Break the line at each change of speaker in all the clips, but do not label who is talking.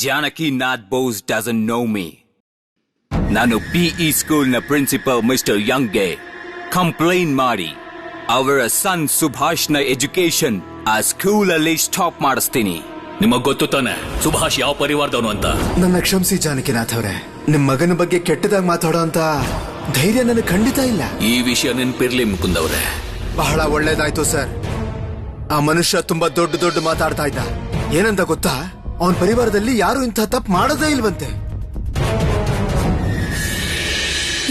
Janaki Nath Bose doesn't know me. ನಾನು PE ಸ್ಕೂಲ್ನ principal mister ಯಂಗ್ಗೆ complaint ಮಾಡಿ ಅವರ ಸನ್ ಸುಭಾಷ್ನ ಎಜುಕೇಶನ್ ಆ ಸ್ಕೂಲಲ್ಲಿ ಸ್ಟಾಪ್ ಮಾಡಿಸ್ತೀನಿ.
ನಿಮಗ್ ಗೊತ್ತು ತಾನೆ ಸುಭಾಷ್ ಯಾವ ಪರಿವಾರದವನು ಅಂತ?
ನನ್ನ ಕ್ಷಮಿಸಿ ಜಾನಕಿನಾಥ್ ಅವರೇ, ನಿಮ್ ಮಗನ ಬಗ್ಗೆ ಕೆಟ್ಟದಾಗಿ ಮಾತಾಡೋ ಅಂತ ಧೈರ್ಯ ನನಗೆ ಖಂಡಿತ ಇಲ್ಲ.
ಈ ವಿಷಯ ನೆನ್ಪಿರ್ಲಿ ಮುಕುಂದ್ ಅವರೇ.
ಬಹಳ ಒಳ್ಳೇದಾಯ್ತು ಸರ್. ಆ ಮನುಷ್ಯ ತುಂಬಾ ದೊಡ್ಡ ಮಾತಾಡ್ತಾ ಇದ್ದ. ಏನಂತ ಗೊತ್ತಾ, ಅವನ ಪರಿವಾರದಲ್ಲಿ ಯಾರು ಇಂಥ ತಪ್ಪು ಮಾಡೋದೇ ಇಲ್ವಂತೆ.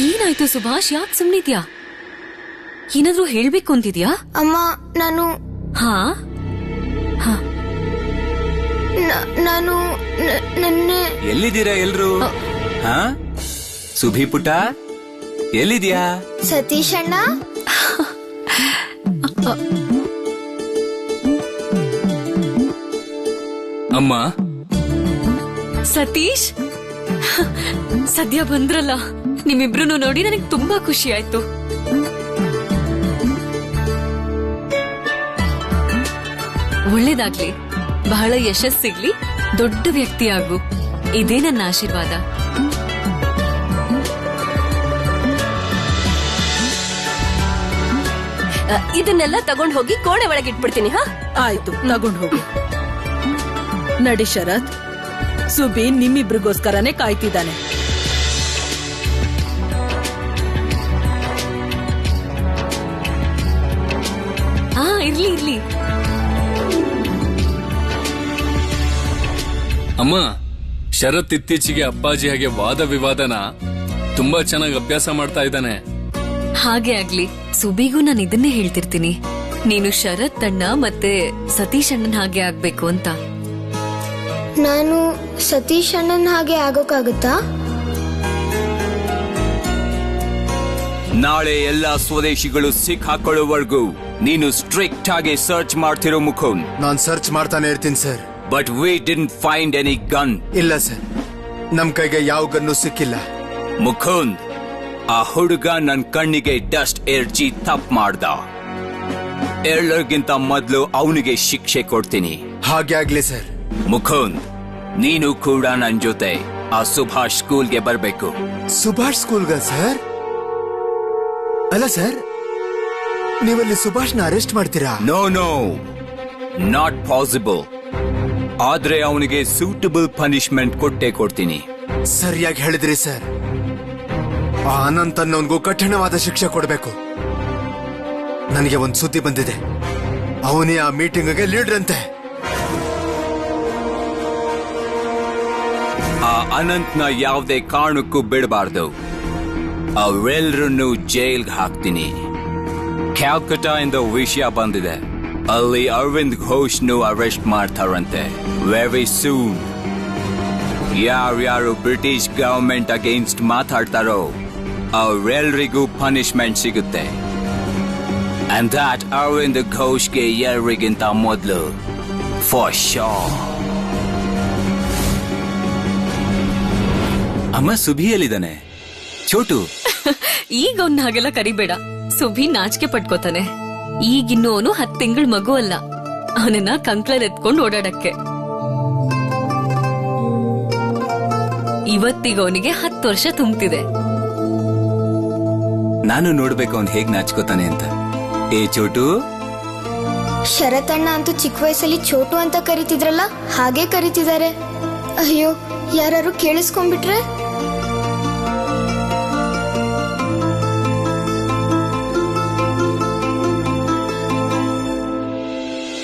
ಏನಾಯ್ತು ಸುಭಾಷ್, ಯಾಕೆ ಸುಮ್ನಿದ್ಯಾ? ಏನಾದ್ರೂ ಹೇಳ್ಬೇಕು ಅಂತಿದ್ಯಾ?
ಅಮ್ಮ ನಾನು ನಾನು ನನ್ನೆ.
ಎಲ್ಲಿದ್ದೀರಾ ಎಲ್ರು? ಸುಭಿ ಪುಟ ಎಲ್ಲಿದ್ಯಾ?
ಸತೀಶ್ ಅಣ್ಣ.
ಅಮ್ಮ.
ಸತೀಶ್ ಸದ್ಯ ಬಂದ್ರಲ್ಲ, ನಿಮ್ಮಿಬ್ರು ನೋಡಿ ನನಗೆ ತುಂಬಾ ಖುಷಿ ಆಯ್ತು. ಒಳ್ಳೇದಾಗ್ಲಿ, ಬಹಳ ಯಶಸ್ಸು ಸಿಗ್ಲಿ, ದೊಡ್ಡ ವ್ಯಕ್ತಿ ಆಗು, ಇದೇ ನನ್ನ ಆಶೀರ್ವಾದ.
ಇದನ್ನೆಲ್ಲ ತಗೊಂಡ್ ಹೋಗಿ ಕೋಣೆ ಒಳಗೆ ಇಟ್ಬಿಡ್ತೀನಿ.
ಆಯ್ತು, ತಗೊಂಡ್ ಹೋಗು. ನಡಿ ಶರತ್, ಸುಬಿ ನಿಮ್ಮಿಬ್ರಿಗೋಸ್ಕರನೇ ಕಾಯ್ತಿದ್ದಾನೆ.
ಇರ್ಲಿ.
ಅಮ್ಮ, ಶರತ್ ಇತ್ತೀಚೆಗೆ ಅಪ್ಪಾಜಿ ಹಾಗೆ ವಾದ ವಿವಾದನ ತುಂಬಾ ಚೆನ್ನಾಗಿ ಅಭ್ಯಾಸ ಮಾಡ್ತಾ ಇದ್ದಾನೆ.
ಹಾಗೆ ಆಗ್ಲಿ. ಸುಬಿಗೂ ನಾನು ಇದನ್ನೇ ಹೇಳ್ತಿರ್ತೀನಿ, ನೀನು ಶರತ್ ಅಣ್ಣ ಮತ್ತೆ ಸತೀಶ್ ಅಣ್ಣನ್ ಹಾಗೆ ಆಗ್ಬೇಕು ಅಂತ.
ನಾನು ಸತೀಶ್ ಅಣ್ಣನ್ ಹಾಗೆ ಆಗೋಕ್ಕಾಗುತ್ತಾ?
ನಾಳೆ ಎಲ್ಲಾ ಸ್ವದೇಶಿಗಳು ಸಿಕ್ ಹಾಕೊಳ್ಳೋವರೆಗೂ ನೀನು ಸ್ಟ್ರಿಕ್ಟ್ ಆಗಿ ಸರ್ಚ್ ಮಾಡ್ತಿರೋ ಮುಕುಂದ್.
ನಾನ್ ಸರ್ಚ್ ಮಾಡ್ತಾನೆ ಇರ್ತೀನಿ sir.
But we didn't find any gun.
ಇಲ್ಲ ಸರ್, ನಮ್ ಕೈಗೆ ಯಾವ ಗನ್ನು ಸಿಕ್ಕಿಲ್ಲ.
ಮುಕುಂದ್, ಆ ಹುಡುಗ ನನ್ ಕಣ್ಣಿಗೆ ಡಸ್ಟ್ ಏರ್ಜಿ ತಪ್ಪು ಮಾಡ್ದ. ಎಲ್ಲರಿಗಿಂತ ಮೊದಲು ಅವನಿಗೆ ಶಿಕ್ಷೆ ಕೊಡ್ತೀನಿ.
ಹಾಗೆ ಆಗ್ಲಿ ಸರ್.
ಮುಕುಂದ್, ನೀನು ಕೂಡ ನನ್ ಜೊತೆ ಆ ಸುಭಾಷ್ ಸ್ಕೂಲ್ಗೆ ಬರ್ಬೇಕು.
ಸುಭಾಷ್ ಸ್ಕೂಲ್ಗ ಸರ್? ಅಲ್ಲ ಸರ್, ನೀವಲ್ಲಿ ಸುಭಾಷ್ನ ಅರೆಸ್ಟ್ ಮಾಡ್ತೀರಾ?
No, not possible. ಆದ್ರೆ ಅವನಿಗೆ ಸೂಟಬಲ್ ಪನಿಷ್ಮೆಂಟ್ ಕೊಡ್ತೀನಿ.
ಸರಿಯಾಗಿ ಹೇಳಿದ್ರಿ ಸರ್. ಆ ಅನಂತ್ ಅನ್ನೋನ್ಗೂ ಕಠಿಣವಾದ ಶಿಕ್ಷೆ ಕೊಡಬೇಕು. ನನಗೆ ಒಂದ್ ಸುದ್ದಿ ಬಂದಿದೆ, ಅವನೇ ಆ ಮೀಟಿಂಗ್ಗೆ ಲೀಡರ್ ಅಂತೆ.
ಆ ಅನಂತ್ನ ಯಾವುದೇ ಕಾರಣಕ್ಕೂ ಬಿಡಬಾರ್ದು. ಅವರೆಲ್ಲರನ್ನು ಜೈಲ್ಗೆ ಹಾಕ್ತೀನಿ. ಕ್ಯಾಲ್ಕಟಾ ಇಂದ ವಿಷಯ ಬಂದಿದೆ, ಅಲ್ಲಿ ಅರವಿಂದ್ ಘೋಷ್ನು ಅರೆಸ್ಟ್ ಮಾಡ್ತಾರಂತೆ. Very soon. ಯಾರ್ಯಾರು ಬ್ರಿಟಿಷ್ ಗವರ್ಮೆಂಟ್ ಅಗೇನ್ಸ್ಟ್ ಮಾತಾಡ್ತಾರೋ ಅವರೆಲ್ಲರಿಗೂ ಪನಿಷ್ಮೆಂಟ್ ಸಿಗುತ್ತೆ. ಅಂಡ್ ದಟ್ ಅರವಿಂದ್ ಘೋಷ್ಗೆ ಎಲ್ಲರಿಗಿಂತ ಮೊದಲು ಫಾರ್ ಶೋರ್. ಅಮ್ಮ, ಸುಭಿಯಲ್ಲಿದ್ದಾನೆ. ಚೋಟು,
ಈಗ ಅವ್ನ ಹಾಗೆಲ್ಲ ಕರಿಬೇಡ. ಸುಭಿ ನಾಚಿಕೆ ಪಟ್ಕೋತಾನೆ. ಈಗಿನ್ನು ಅವನು 10 ತಿಂಗಳ ಮಗು ಅಲ್ಲ, ಅವನನ್ನ ಕಂಕ್ಳಲ್ಲಿ ಎತ್ಕೊಂಡು ಓಡಾಡಕ್ಕೆ. ಇವತ್ತೀಗ ಅವನಿಗೆ 10 ವರ್ಷ ತುಂಬ್ತಿದೆ.
ನಾನು ನೋಡ್ಬೇಕು ಅವ್ನು ಹೇಗ್ ನಾಚ್ಕೋತಾನೆ ಅಂತ. ಏ ಚೋಟು.
ಶರತ್ ಅಣ್ಣ ಅಂತೂ ಚಿಕ್ಕ ವಯಸ್ಸಲ್ಲಿ ಚೋಟು ಅಂತ ಕರೀತಿದ್ರಲ್ಲ, ಹಾಗೆ ಕರೀತಿದ್ದಾರೆ. ಅಯ್ಯೋ, ಯಾರು ಕೇಳಿಸ್ಕೊಂಡ್ಬಿಟ್ರೆ?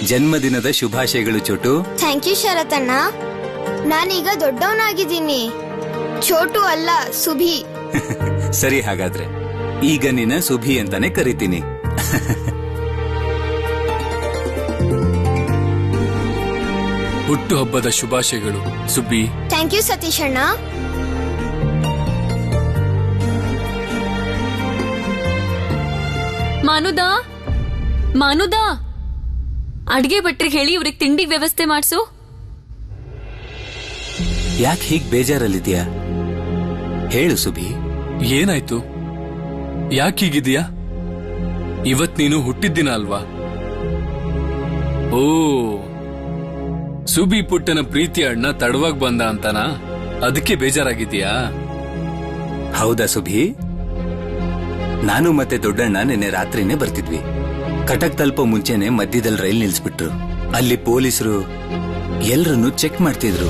ಜನ್ಮದಿನದ ಶುಭಾಶಯಗಳು ಚೋಟು.
ಥ್ಯಾಂಕ್ ಯು ಶರತ್ ಅಣ್ಣ. ನಾನೀಗ ದೊಡ್ಡವನಾಗಿದ್ದೀನಿ. ಚೋಟು ಅಲ್ಲ, ಸುಭಿ.
ಸರಿ, ಹಾಗಾದ್ರೆ ಈಗ ನಿನ್ನ ಸುಭಿ ಅಂತಾನೆ ಕರಿತೀನಿ.
ಹುಟ್ಟು ಹಬ್ಬದ ಶುಭಾಶಯಗಳು ಸುಬ್ಬಿ.
ಥ್ಯಾಂಕ್ ಯು ಸತೀಶ್ ಅಣ್ಣ.
ಮಾನುದಾ, ಅಡ್ಗೆ ಭಟ್ರಿಗೆ ಹೇಳಿ ಇವ್ರಿಗೆ ತಿಂಡಿ ವ್ಯವಸ್ಥೆ ಮಾಡ್ಸು.
ಯಾಕೆ ಹೀಗ್ ಬೇಜಾರಲ್ಲಿದ್ಯಾ? ಹೇಳು ಸುಭಿ.
ಏನಾಯ್ತು? ಯಾಕೀಗಿದ್ಯಾ? ಇವತ್ ನೀನು ಹುಟ್ಟಿದ್ದಿನ ಅಲ್ವಾ? ಓ, ಸುಬಿ ಪುಟ್ಟನ ಪ್ರೀತಿ ಅಣ್ಣ ತಡವಾಗಿ ಬಂದ ಅಂತನಾ? ಅದಕ್ಕೆ ಬೇಜಾರಾಗಿದ್ಯಾ?
ಹೌದಾ ಸುಭಿ? ನಾನು ಮತ್ತೆ ದೊಡ್ಡಣ್ಣ ನಿನ್ನೆ ರಾತ್ರಿನೇ ಬರ್ತಿದ್ವಿ. ಕಟಕ್ ತಲುಪೋ ಮುಂಚೆನೆ ಮಧ್ಯದಲ್ಲಿ ರೈಲ್ ನಿಲ್ಸ್ಬಿಟ್ರು. ಅಲ್ಲಿ ಪೊಲೀಸರು ಎಲ್ರನ್ನು ಚೆಕ್ ಮಾಡ್ತಿದ್ರು.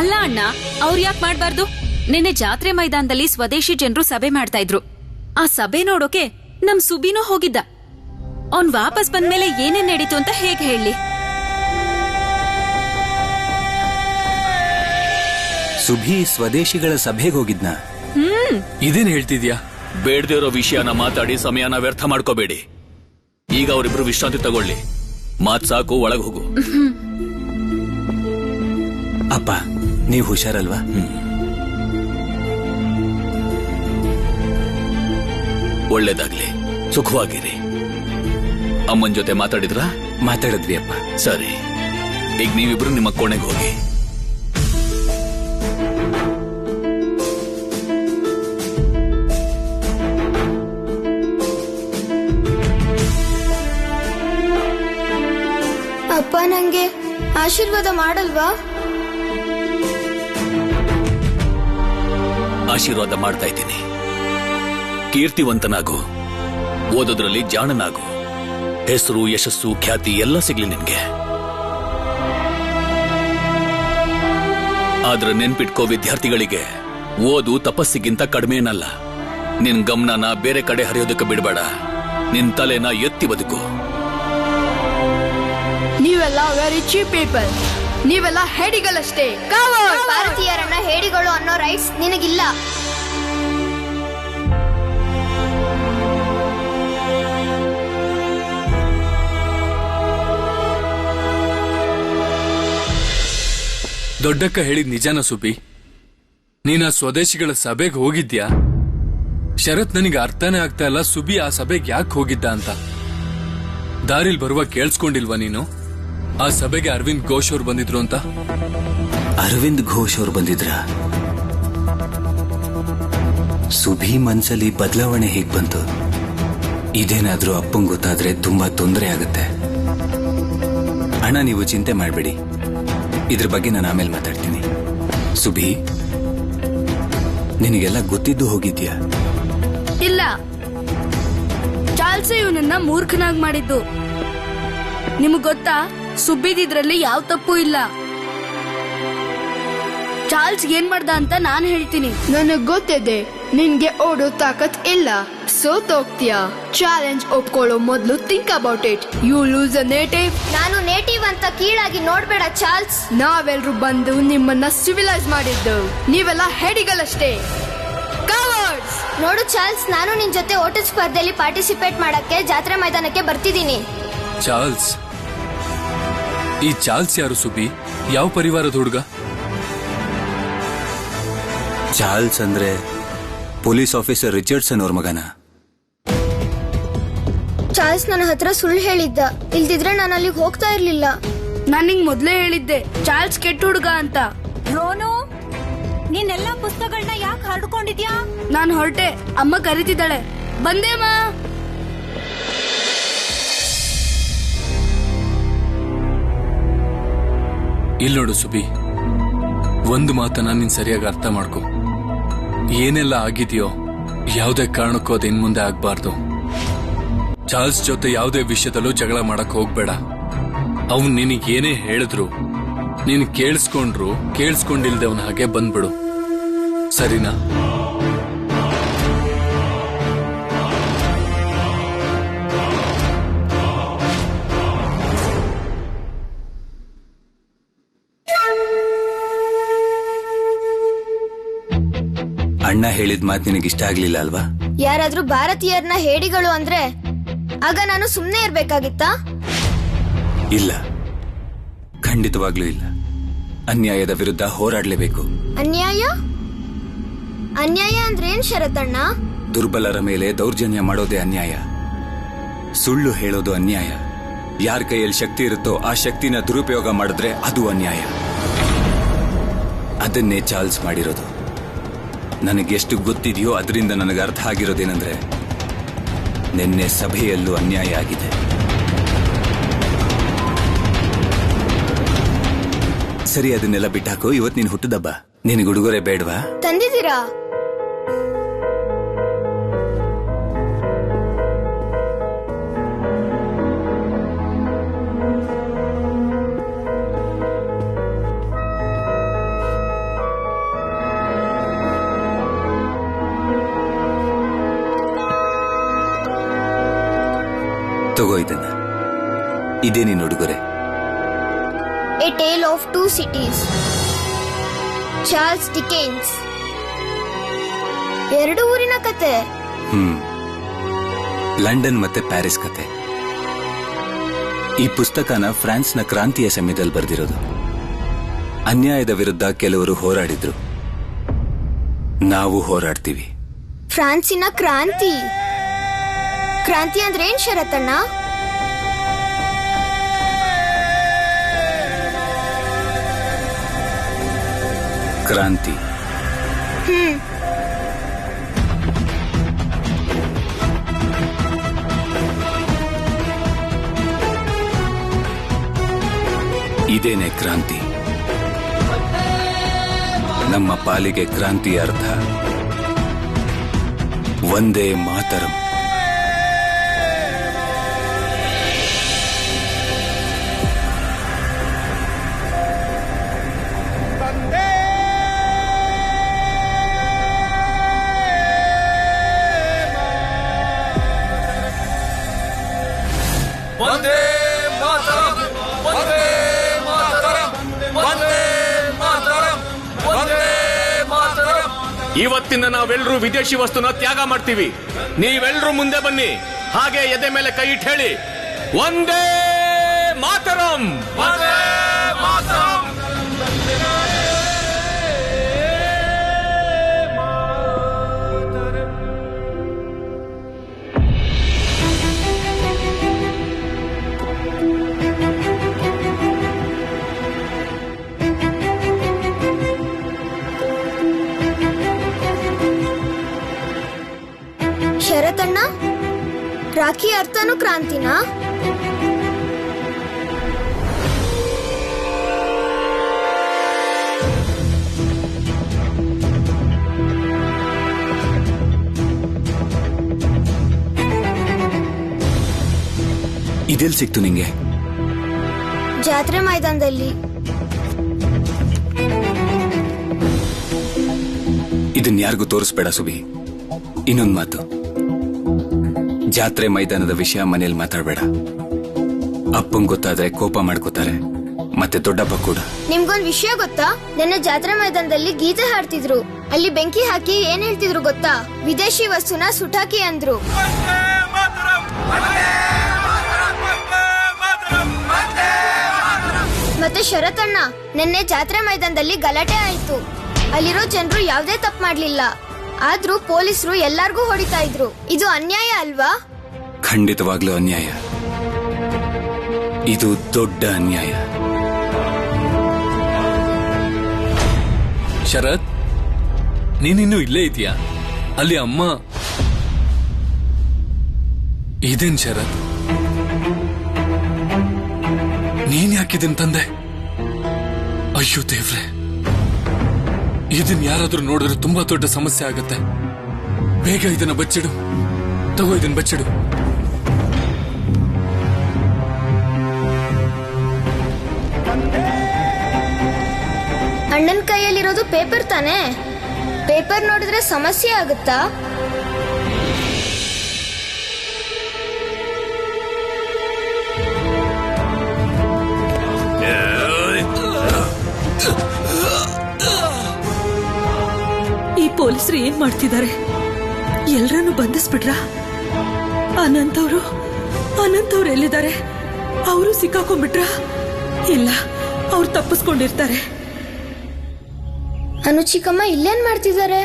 ಅಲ್ಲ ಅಣ್ಣ, ಅವ್ರು ಯಾಕೆ ಮಾಡ್ಬಾರ್ದು? ನಿನ್ನೆ ಜಾತ್ರೆ ಮೈದಾನದಲ್ಲಿ ಸ್ವದೇಶಿ ಜನರು ಸಭೆ ಮಾಡ್ತಾ ಇದ್ರು. ಆ ಸಭೆ ನೋಡೋಕೆ ನಮ್ ಸುಬಿನೂ ಹೋಗಿದ್ದ. ಅವ್ನ್ ವಾಪಸ್ ಬಂದ್ಮೇಲೆ ಏನೇನ್ ನಡೀತು ಅಂತ ಹೇಗೆ ಹೇಳಿ?
ಸುಭಿ ಸ್ವದೇಶಿಗಳ ಸಭೆಗೆ ಹೋಗಿದ್ನ?
ಇದೇನ್ ಹೇಳ್ತಿದ್ಯಾ?
ಬೇಡದೇ ಇರೋ ವಿಷಯನ ಮಾತಾಡಿ ಸಮಯನ ವ್ಯರ್ಥ ಮಾಡ್ಕೋಬೇಡಿ. ಈಗ ಅವರಿಬ್ರು ವಿಶ್ರಾಂತಿ ತಗೊಳ್ಳಿ. ಮಾತ್ ಸಾಕು, ಒಳಗ್ ಹೋಗು.
ಅಪ್ಪ, ನೀವು ಹುಷಾರಲ್ವಾ?
ಒಳ್ಳೇದಾಗ್ಲಿ, ಸುಖವಾಗಿರಿ. ಅಮ್ಮನ್ ಜೊತೆ ಮಾತಾಡಿದ್ರಾ?
ಮಾತಾಡಿದ್ವಿ ಅಪ್ಪ.
ಸರಿ, ಈಗ ನೀವಿಬ್ರು ನಿಮ್ಮ ಕೋಣೆಗೆ ಹೋಗಿ.
ಅಪ್ಪ ನಂಗೆ ಆಶೀರ್ವಾದ ಮಾಡಲ್ವಾ?
ಆಶೀರ್ವಾದ ಮಾಡ್ತಾ ಇದ್ದೀನಿ. ಕೀರ್ತಿವಂತನಾಗು, ಓದೋದ್ರಲ್ಲಿ ಜಾಣನಾಗು, ಹೆಸರು, ಯಶಸ್ಸು, ಖ್ಯಾತಿ ಎಲ್ಲ ಸಿಗ್ಲಿ ನಿನ್ಗೆ. ಆದ್ರೆ ನೆನ್ಪಿಟ್ಕೋ ವಿದ್ಯಾರ್ಥಿಗಳಿಗೆ, ಓದು ತಪಸ್ಸಿಗಿಂತ ಕಡಿಮೆ ಏನಲ್ಲ. ನಿನ್ ಗಮನನ ಬೇರೆ ಕಡೆ ಹರಿಯೋದಕ್ಕೆ ಬಿಡಬೇಡ. ನಿನ್ ತಲೆನ ಎತ್ತಿ ಬದುಕು.
ನೀವೆಲ್ಲ ವೆರಿ ಚೀಪ್ ಪೀಪಲ್. ನೀವೆಲ್ಲ ಹೇಡಿಗಳಷ್ಟೇ.
ಭಾರತೀಯರನ್ನ ಹೇಡಿಗಳು ಅನ್ನೋ ರೈಟ್ಸ್ ನಿನಗಿಲ್ಲ.
ದೊಡ್ಡಕ್ಕ ಹೇಳಿದ್ ನಿಜಾನ ಸುಬಿ? ನೀನ್ ಆ ಸ್ವದೇಶಿಗಳ ಸಭೆಗೆ ಹೋಗಿದ್ಯಾ? ಶರತ್, ನನಗೆ ಅರ್ಥನೇ ಆಗ್ತಾ ಇಲ್ಲ ಸುಬಿ ಆ ಸಭೆಗೆ ಯಾಕೆ ಹೋಗಿದ್ದ ಅಂತ. ದಾರಿಲ್ ಬರುವ ಕೇಳಿಸ್ಕೊಂಡಿಲ್ವಾ ನೀನು? ಆ ಸಭೆಗೆ ಅರವಿಂದ್ ಘೋಷ್ ಅವ್ರು ಬಂದಿದ್ರು ಅಂತ.
ಅರವಿಂದ್ ಘೋಷ್ ಅವ್ರು ಬಂದಿದ್ರ? ಸುಭಿ ಮನ್ಸಲ್ಲಿ ಬದಲಾವಣೆ ಹೇಗ್ ಬಂತು? ಇದೇನಾದ್ರೂ ಅಪ್ಪಂಗ್ ಗೊತ್ತಾದ್ರೆ ತುಂಬಾ ತೊಂದರೆ ಆಗುತ್ತೆ. ಅಣ್ಣ, ನೀವು ಚಿಂತೆ ಮಾಡಬೇಡಿ, ಇದ್ರ ಬಗ್ಗೆ ನಾನು ಆಮೇಲೆ ಮಾತಾಡ್ತೀನಿ. ಸುಭಿ, ನಿನಗೆಲ್ಲ ಗೊತ್ತಿದ್ದು ಹೋಗಿದ್ಯಾ?
ಇಲ್ಲ, ಚಾರ್ಲ್ಸ್ ಇವನನ್ನ ಮೂರ್ಖನಾಗಿ ಮಾಡಿದ್ದು. ನಿಮಗ್ ಗೊತ್ತಾ, ಸುಬ್ಬಿದಿದ್ರಲ್ಲಿ ಯಾವ ತಪ್ಪು ಇಲ್ಲ. ಚಾರ್ಲ್ಸ್ ಏನ್ ಮಾಡ್ದ ಅಂತ ನಾನು ಹೇಳ್ತೀನಿ.
ನನಗ್ ಗೊತ್ತಿದೆ, ನಿನ್ಗೆ ಓಡೋ ತಾಕತ್ ಇಲ್ಲ, ಸೋತೋಗ್ತೀಯ. ಚಾಲೆಂಜ್ ಒಪ್ಕೊಳ್ಳೋ ಮೊದ್ಲು think about it. You lose a native.
ನಾನು ನೇಟಿವ್ ಅಂತ ಕೀಳಾಗಿ ನೋಡ್ಬೇಡ ಚಾರ್ಲ್ಸ್.
ನಾವೆಲ್ರೂ ಬಂದು ನಿಮ್ಮನ್ನ ಸಿವಿಲೈಸ್ ಮಾಡಿದ್ದು. ನೀವೆಲ್ಲ ಹೇಡಿಗಳಷ್ಟೇ.
ನೋಡು ಚಾರ್ಲ್ಸ್, ನಾನು ನಿನ್ ಜೊತೆ ಓಟದ ಸ್ಪರ್ಧೆಯಲ್ಲಿ ಪಾರ್ಟಿಸಿಪೇಟ್ ಮಾಡಕ್ಕೆ ಜಾತ್ರೆ ಮೈದಾನಕ್ಕೆ ಬರ್ತಿದ್ದೀನಿ.
ಚಾರ್ಲ್ಸ್? ಈ ಚಾರ್ಲ್ಸ್ ಯಾರು ಸುಬಿ? ಯಾವ ಪರಿವಾರದ ಹುಡುಗ?
ಚಾರ್ಲ್ಸ್ ಅಂದ್ರೆ ಪೊಲೀಸ್ ಆಫೀಸರ್ ರಿಚರ್ಡ್ಸನ್ ಅವ್ರ ಮಗನ.
ಚಾರ್ಲ್ಸ್ ನನ್ನ ಹತ್ರ ಸುಳ್ಳು ಹೇಳಿದ್ದ, ಇಲ್ದಿದ್ರೆ ನಾನು ಅಲ್ಲಿಗೆ ಹೋಗ್ತಾ ಇರ್ಲಿಲ್ಲ.
ನಾನಿಂಗ್ ಮೊದ್ಲೇ ಹೇಳಿದ್ದೆ ಚಾರ್ಲ್ಸ್ ಕೆಟ್ಟ ಹುಡುಗ ಅಂತ.
ರೋನು, ನೀನೆಲ್ಲ ಪುಸ್ತಕಗಳನ್ನ ಯಾಕೆ ಹರಡ್ಕೊಂಡಿದ್ಯಾ?
ನಾನು ಹೊರಟೆ, ಅಮ್ಮ ಕರೀತಿದ್ದಾಳೆ. ಬಂದೇಮ್ಮ.
ಇಲ್ಲಿ ನೋಡು ಸುಬಿ, ಒಂದು ಮಾತನ್ನ ನೀನ್ ಸರಿಯಾಗಿ ಅರ್ಥ ಮಾಡ್ಕೊ. ಏನೆಲ್ಲ ಆಗಿದೆಯೋ ಯಾವುದೇ ಕಾರಣಕ್ಕೂ ಅದು ಇನ್ ಮುಂದೆ ಆಗ್ಬಾರ್ದು. ಚಾರ್ಲ್ಸ್ ಜೊತೆ ಯಾವುದೇ ವಿಷಯದಲ್ಲೂ ಜಗಳ ಮಾಡಕ್ ಹೋಗ್ಬೇಡ. ಅವ್ನು ನಿನಗೇನೇ ಹೇಳಿದ್ರು ನೀನ್ ಕೇಳಿಸ್ಕೊಂಡ್ರು ಕೇಳಿಸ್ಕೊಂಡಿಲ್ದೆ ಅವನ ಹಾಗೆ ಬಂದ್ಬಿಡು, ಸರಿನಾ?
ಅಣ್ಣ ಹೇಳಿದ ಮಾತು ನಿನಗಿಷ್ಟ ಆಗ್ಲಿಲ್ಲ ಅಲ್ವಾ?
ಯಾರಾದ್ರೂ ಭಾರತೀಯರನ್ನ ಹೇಡಿಗಳು ಅಂದ್ರೆ ಆಗ ನಾನು ಸುಮ್ನೆ ಇರ್ಬೇಕಾಗಿತ್ತಾ?
ಇಲ್ಲ, ಖಂಡಿತವಾಗ್ಲೂ ಇಲ್ಲ. ಅನ್ಯಾಯದ ವಿರುದ್ಧ ಹೋರಾಡ್ಲೇಬೇಕು.
ಅನ್ಯಾಯ? ಅನ್ಯಾಯ ಅಂದ್ರೆ ಏನ್ ಶರತಣ್ಣ?
ದುರ್ಬಲರ ಮೇಲೆ ದೌರ್ಜನ್ಯ ಮಾಡೋದೇ ಅನ್ಯಾಯ. ಸುಳ್ಳು ಹೇಳೋದು ಅನ್ಯಾಯ. ಯಾರ ಕೈಯಲ್ಲಿ ಶಕ್ತಿ ಇರುತ್ತೋ ಆ ಶಕ್ತಿನ ದುರುಪಯೋಗ ಮಾಡಿದ್ರೆ ಅದು ಅನ್ಯಾಯ. ಅದನ್ನೇ ಚಾರ್ಲ್ಸ್ ಮಾಡಿರೋದು. ನನಗೆಷ್ಟು ಗೊತ್ತಿದೆಯೋ ಅದರಿಂದ ನನಗೆ ಅರ್ಥ ಆಗಿರೋದೇನೆಂದ್ರೆ, ನಿನ್ನೆ ಸಭೆಯಲ್ಲೂ ಅನ್ಯಾಯ ಆಗಿದೆ. ಸರಿ, ಅದನ್ನೆಲ್ಲ ಬಿಟ್ಟಾಕು. ಇವತ್ ನೀನ್ ಹುಟ್ಟದಬ್ಬ. ನಿನಗೆ ಉಡುಗೊರೆ ಬೇಡವಾ?
ತಂದಿದ್ದೀರಾ?
ತಗೋ ಇದನ್ನ. ಇದೇ ನೀನ್ ಉಡುಗೊರೆ.
A tale of two cities, Charles Dickens. 2 ಊರಿನ ಕತೆ.
ಲಂಡನ್ ಮತ್ತೆ ಪ್ಯಾರಿಸ್ ಕತೆ. ಈ ಪುಸ್ತಕನ ಫ್ರಾನ್ಸ್ನ ಕ್ರಾಂತಿಯ ಸಮಯದಲ್ಲಿ ಬರೆದಿರೋದು. ಅನ್ಯಾಯದ ವಿರುದ್ಧ ಕೆಲವರು ಹೋರಾಡಿದ್ರು. ನಾವು ಹೋರಾಡ್ತೀವಿ.
ಫ್ರಾನ್ಸಿನ ಕ್ರಾಂತಿ. ಕ್ರಾಂತಿ ಅಂದ್ರೆ ಏನ್ ಶರತಣ್ಣ?
ಕ್ರಾಂತಿ ಇದೇನೆ ಕ್ರಾಂತಿ. ನಮ್ಮ ಪಾಲಿಗೆ ಕ್ರಾಂತಿಯ ಅರ್ಥ ವಂದೇ ಮಾತರಂ.
ಇವತ್ತಿನ ನಾವೆಲ್ಲರೂ ವಿದೇಶಿ ವಸ್ತುನ ತ್ಯಾಗ ಮಾಡ್ತೀವಿ. ನೀವೆಲ್ಲರೂ ಮುಂದೆ ಬನ್ನಿ. ಹಾಗೆ ಎದೆ ಮೇಲೆ ಕೈ ಇಟ್ಟು ಹೇಳಿ, ವಂದೇ ಮಾತರಂ, ವಂದೇ ಮಾತರಂ.
ಶರತಣ್ಣ, ರಾಖಿ ಅರ್ಥನೂ ಕ್ರಾಂತಿನಾ?
ಇದೆಲ್ ಸಿಕ್ತು ನಿಂಗೆ?
ಜಾತ್ರೆ ಮೈದಾನದಲ್ಲಿ.
ಇದನ್ ಯಾರಿಗೂ ತೋರಿಸ್ಬೇಡ ಸುಬಿ. ಇನ್ನೊಂದು ಮಾತು, ಜಾತ್ರೆ ಮೈದಾನದ ವಿಷಯ ಮನೇಲಿ ಮಾತಾಡಬೇಡ. ಅಪ್ಪಂಗ್ ಗೊತ್ತಾದ್ರೆ ಕೋಪ ಮಾಡ್ಕೋತಾರೆ, ಮತ್ತೆ ದೊಡ್ಡಪ್ಪ ಕೂಡ.
ನಿಮ್ಗೊಂದ್ ವಿಷಯ ಗೊತ್ತಾ? ನನ್ನ ಜಾತ್ರೆ ಮೈದಾನದಲ್ಲಿ ಗೀತೆ ಹಾಡ್ತಿದ್ರು. ಅಲ್ಲಿ ಬೆಂಕಿ ಹಾಕಿ ಏನ್ ಹೇಳ್ತಿದ್ರು ಗೊತ್ತಾ? ವಿದೇಶಿ ವಸ್ತುನ ಸುಟಾಕಿ ಅಂದ್ರು. ಮತ್ತೆ ಶರತಣ್ಣ, ನಿನ್ನೆ ಜಾತ್ರೆ ಮೈದಾನದಲ್ಲಿ ಗಲಾಟೆ ಆಯ್ತು. ಅಲ್ಲಿರೋ ಜನರು ಯಾವ್ದೇ ತಪ್ಪು ಮಾಡ್ಲಿಲ್ಲ, ಆದ್ರೂ ಪೊಲೀಸರು ಎಲ್ಲಾರ್ಗೂ ಹೊಡಿತಾ ಇದ್ರು. ಇದು ಅನ್ಯಾಯ ಅಲ್ವಾ?
ಖಂಡಿತವಾಗ್ಲೂ ಅನ್ಯಾಯ. ಇದು ದೊಡ್ಡ ಅನ್ಯಾಯ.
ಶರತ್, ನೀನಿನ್ನು ಇಲ್ಲೇ ಇದೆಯಾ? ಅಲ್ಲಿ ಅಮ್ಮ. ಇದೇನ್ ಶರತ್, ನೀನ್ ಯಾಕಿದನ್ ತಂದೆ? ಅಯ್ಯೋ ದೇವ್ರೆ, ಇದನ್ ಯಾರಾದ್ರೂ ನೋಡಿದ್ರೆ ತುಂಬಾ ದೊಡ್ಡ ಸಮಸ್ಯೆ ಆಗತ್ತೆ. ಬೇಗ ಇದನ್ನ ಬಚ್ಚಿಡು. ತಗೋ, ಇದನ್ನ ಬಚ್ಚಿಡು.
ಅಣ್ಣನ್ ಕೈಯಲ್ಲಿರೋದು ಪೇಪರ್ ತಾನೆ? ಪೇಪರ್ ನೋಡಿದ್ರೆ ಸಮಸ್ಯೆ ಆಗುತ್ತಾ?
ಈ ಪೊಲೀಸರು ಏನ್ ಮಾಡ್ತಿದ್ದಾರೆ? ಎಲ್ರನ್ನು ಬಂಧಿಸ್ಬಿಟ್ರ? ಅನಂತ್ ಅವ್ರು ಎಲ್ಲಿದ್ದಾರೆ? ಅವರು ಸಿಕ್ಕಾಕೊಂಡ್ಬಿಟ್ರ? ಇಲ್ಲ, ಅವ್ರು ತಪ್ಪಿಸ್ಕೊಂಡಿರ್ತಾರೆ.
ಅನುಚಿಕಮ್ಮ ಇಲ್ಲೇನ್ ಮಾಡ್ತಿದ್ದಾರೆ?